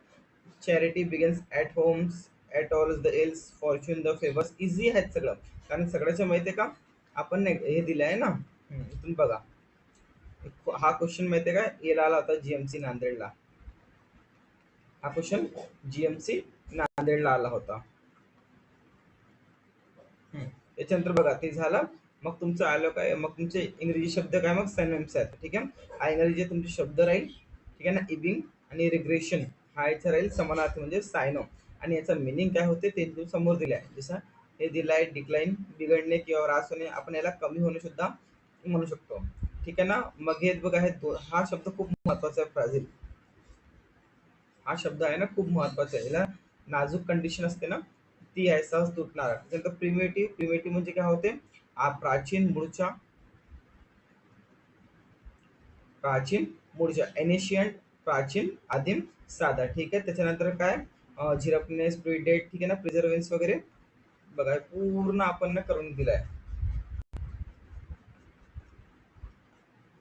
Charity begins at homes, at all the else, fortune the favours. Easy आहेत सगळं, कारण सगळ्याच्या माहिती आहे का आपण नाही हे दिलं आहे ना. इथून बघा, हा क्वेश्चन माहिती आहे का याला आला होता जीएमसी नांदेडला. हा क्वेश्चन जीएमसी नांदेडला आला होता. त्याच्यानंतर बघा ते झालं. मग तुमचं आलं काय, मग तुमचे इंग्रजी शब्द काय, मग सिनोनिम्स आहेत. ठीक आहे. हा इंग्रजी तुमचे शब्द राहील. ठीक आहे ना. इबिंग आणि रिग्रेशन हा याचा राहील समानार्थी म्हणजे सायनो. आणि याचा मिनिंग काय होते ते तुम्ही समोर दिले आहे. जसं हे दिलाय डिक्लाइन, बिघडणे किंवा ह्रास होणे, आपण याला कमी होणे सुद्धा म्हणू शकतो. ठीक आहे ना. मग हे बघा, हा शब्द खूप महत्वाचा आहे, फ्राझिल. हा शब्द आहे ना खूप महत्वाचा आहे. याला नाजूक कंडिशन असते ना ती आहे, सहज तुटणार. त्यानंतर प्रिमेटिव्ह. प्रिमेटिव्ह म्हणजे काय होते, प्राचीन मूळच्या, प्राचीन मूळच्या. एनिशियंट प्राचीन, आदिम, साधा. ठीक आहे. त्याच्यानंतर काय, झिरपनेस, प्रिडेट. ठीक आहे ना. प्रिझर्वेन्स वगैरे बघा पूर्ण आपण ना करून दिलाय.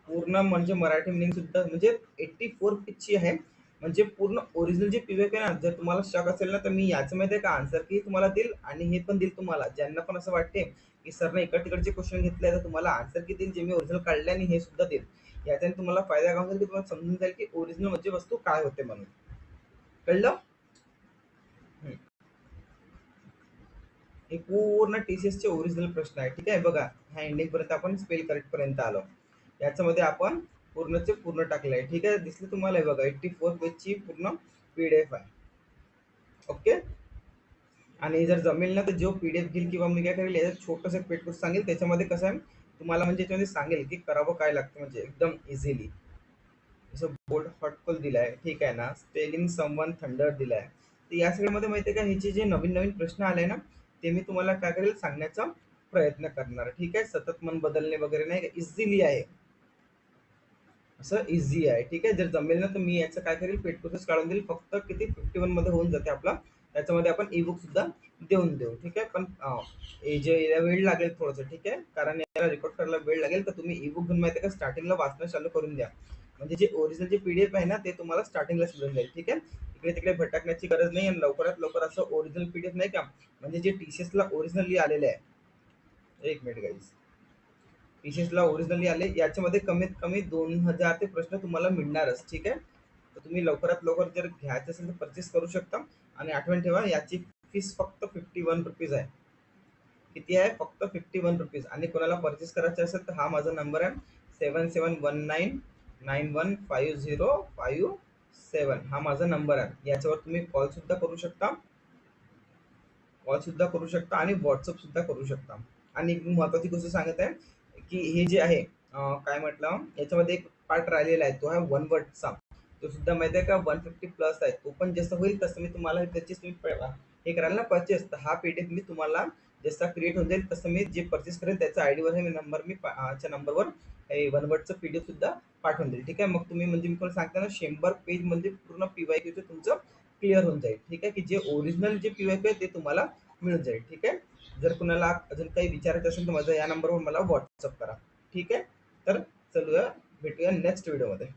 पूर्ण म्हणजे मराठी मिनिंग सुद्धा म्हणजे 84 पेजची आहे. म्हणजे पूर्ण ओरिजिनल जे पीडीएफ आहे ना, जर तुम्हाला शक असेल ना तर मी याचं माहिती आहे का आन्सर की तुम्हाला देईल आणि हे पण देईल तुम्हाला, ज्यांना पण असं वाटते की सरने इकड तिकडचे क्वेश्चन घेतले तर तुम्हाला आन्सर की देईल, जे मी ओरिजिनल काढले आणि हे सुद्धा देईल. याच्याने तुम्हाला फायदा काय होईल की तुम्हाला समजून जाईल की ओरिजिनल म्हणजे वस्तू काय होते म्हणून. कळलं. हम्म. हे पूर्ण टीसीएस चे ओरिजिनल प्रश्न आहे. ठीक आहे. बघा ह्या एंडिंग पर्यंत आपण स्पेल करेक्ट पर्यंत आलो. याच्यामध्ये आपण पूर्णचे पूर्ण टाकले आहे. ठीक आहे. दिसले तुम्हाला. हे बघा 84 पेजची पूर्ण पीडीएफ आहे. ओके. आणि जर जमेल ना तर जो पीडीएफ घेईल किंवा मी काय करेल याच्यात छोटंसं पेटकोर्स सांगेल, त्याच्यामध्ये कसं आहे तुम्हाला म्हणजे याच्यामध्ये सांगेल की करावं काय लागतं, म्हणजे एकदम इझिली. जसं बोल्ड हॉटकॉल दिलाय. ठीक आहे ना. स्पेलिंग समवन थंडर दिलाय. तर या सगळ्यामध्ये माहिती आहे का ह्याचे जे नवीन नवीन प्रश्न आले ना ते मी तुम्हाला काय करेल सांगण्याचा प्रयत्न करणार. ठीक आहे. सतत मन बदलणे वगैरे नाही, इझिली आहे, असं इझी आहे. ठीक आहे. जर जमेल ना तर मी याचं काय करेल पेट प्रोसेस काढून देईल. फक्त किती 51 मध्ये होऊन जाते आपला त्याच्यामध्ये आपण ई बुक सुद्धा देऊन देऊ. ठीक आहे. पण हे जे याला वेळ लागेल थोडंसं. ठीक आहे. कारण याला रेकॉर्ड करायला वेळ लागेल. तर तुम्ही ई बुक घेऊन माहिती आहे का स्टार्टिंगला वाचणं चालू करून द्या. म्हणजे जे ओरिजिनल जे पीडीएफ आहे ना ते तुम्हाला स्टार्टिंगलाच मिळून जाईल. ठीक आहे. इकडे तिकडे भटकण्याची गरज नाही आणि लवकरात लवकर असं ओरिजिनल पीडीएफ नाही का म्हणजे जे टीसीएसला ओरिजिनली आलेले आहे. एक मिनिट गाईज. टीसीएसला ओरिजिनली आले याच्यामध्ये कमीत कमी 2000 ते प्रश्न तुम्हाला मिळणारच. ठीक आहे. तर तुम्ही लवकरात लवकर जर घ्यायचं असेल तर परचेस करू शकता. आणि आठवण ठेवा याची फीस फक्त 51 रुपीज आहे. किती आहे? फक्त 51 रुपीज. आणि कोणाला परचेस करायचे असेल तर हा माझा नंबर आहे 7719915057. हा माझा नंबर आहे. याच्यावर तुम्ही कॉल सुद्धा करू शकता. आणि व्हॉट्सअप सुद्धा करू शकता. आणि एक महत्वाची गोष्ट सांगत आहे की हे जे आहे काय म्हटलं याच्यामध्ये एक पार्ट राहिलेला आहे तो आहे वन वर्डचा. तो सुद्धा माहिती आहे का 150 प्लस आहे. तो पण जसं होईल तसं मी तुम्हाला त्याची हे करायला ना परचेस. तर हा पीडीएफ मी तुम्हाला जसा क्रिएट होऊन जाईल तसं मी जे परचेस करेल त्याच्या आयडीवर हे नंबरवर हे वन वर्डचं पीडीएफ सुद्धा पाठवून देईल. ठीक आहे. मग तुम्ही म्हणजे मी तुम्हाला सांगता ना 100 पेज म्हणजे पूर्ण पीवायक्यूचं तुमचं क्लिअर होऊन जाईल. ठीक आहे. की जे ओरिजिनल जे पीवायक्यू आहे ते तुम्हाला मिळून जाईल. ठीक आहे. जर कुणाला अजून काही विचारायचं असेल तर माझा या नंबरवर मला व्हॉट्सअप करा. ठीक आहे. तर चलूया भेटूया नेक्स्ट व्हिडिओमध्ये.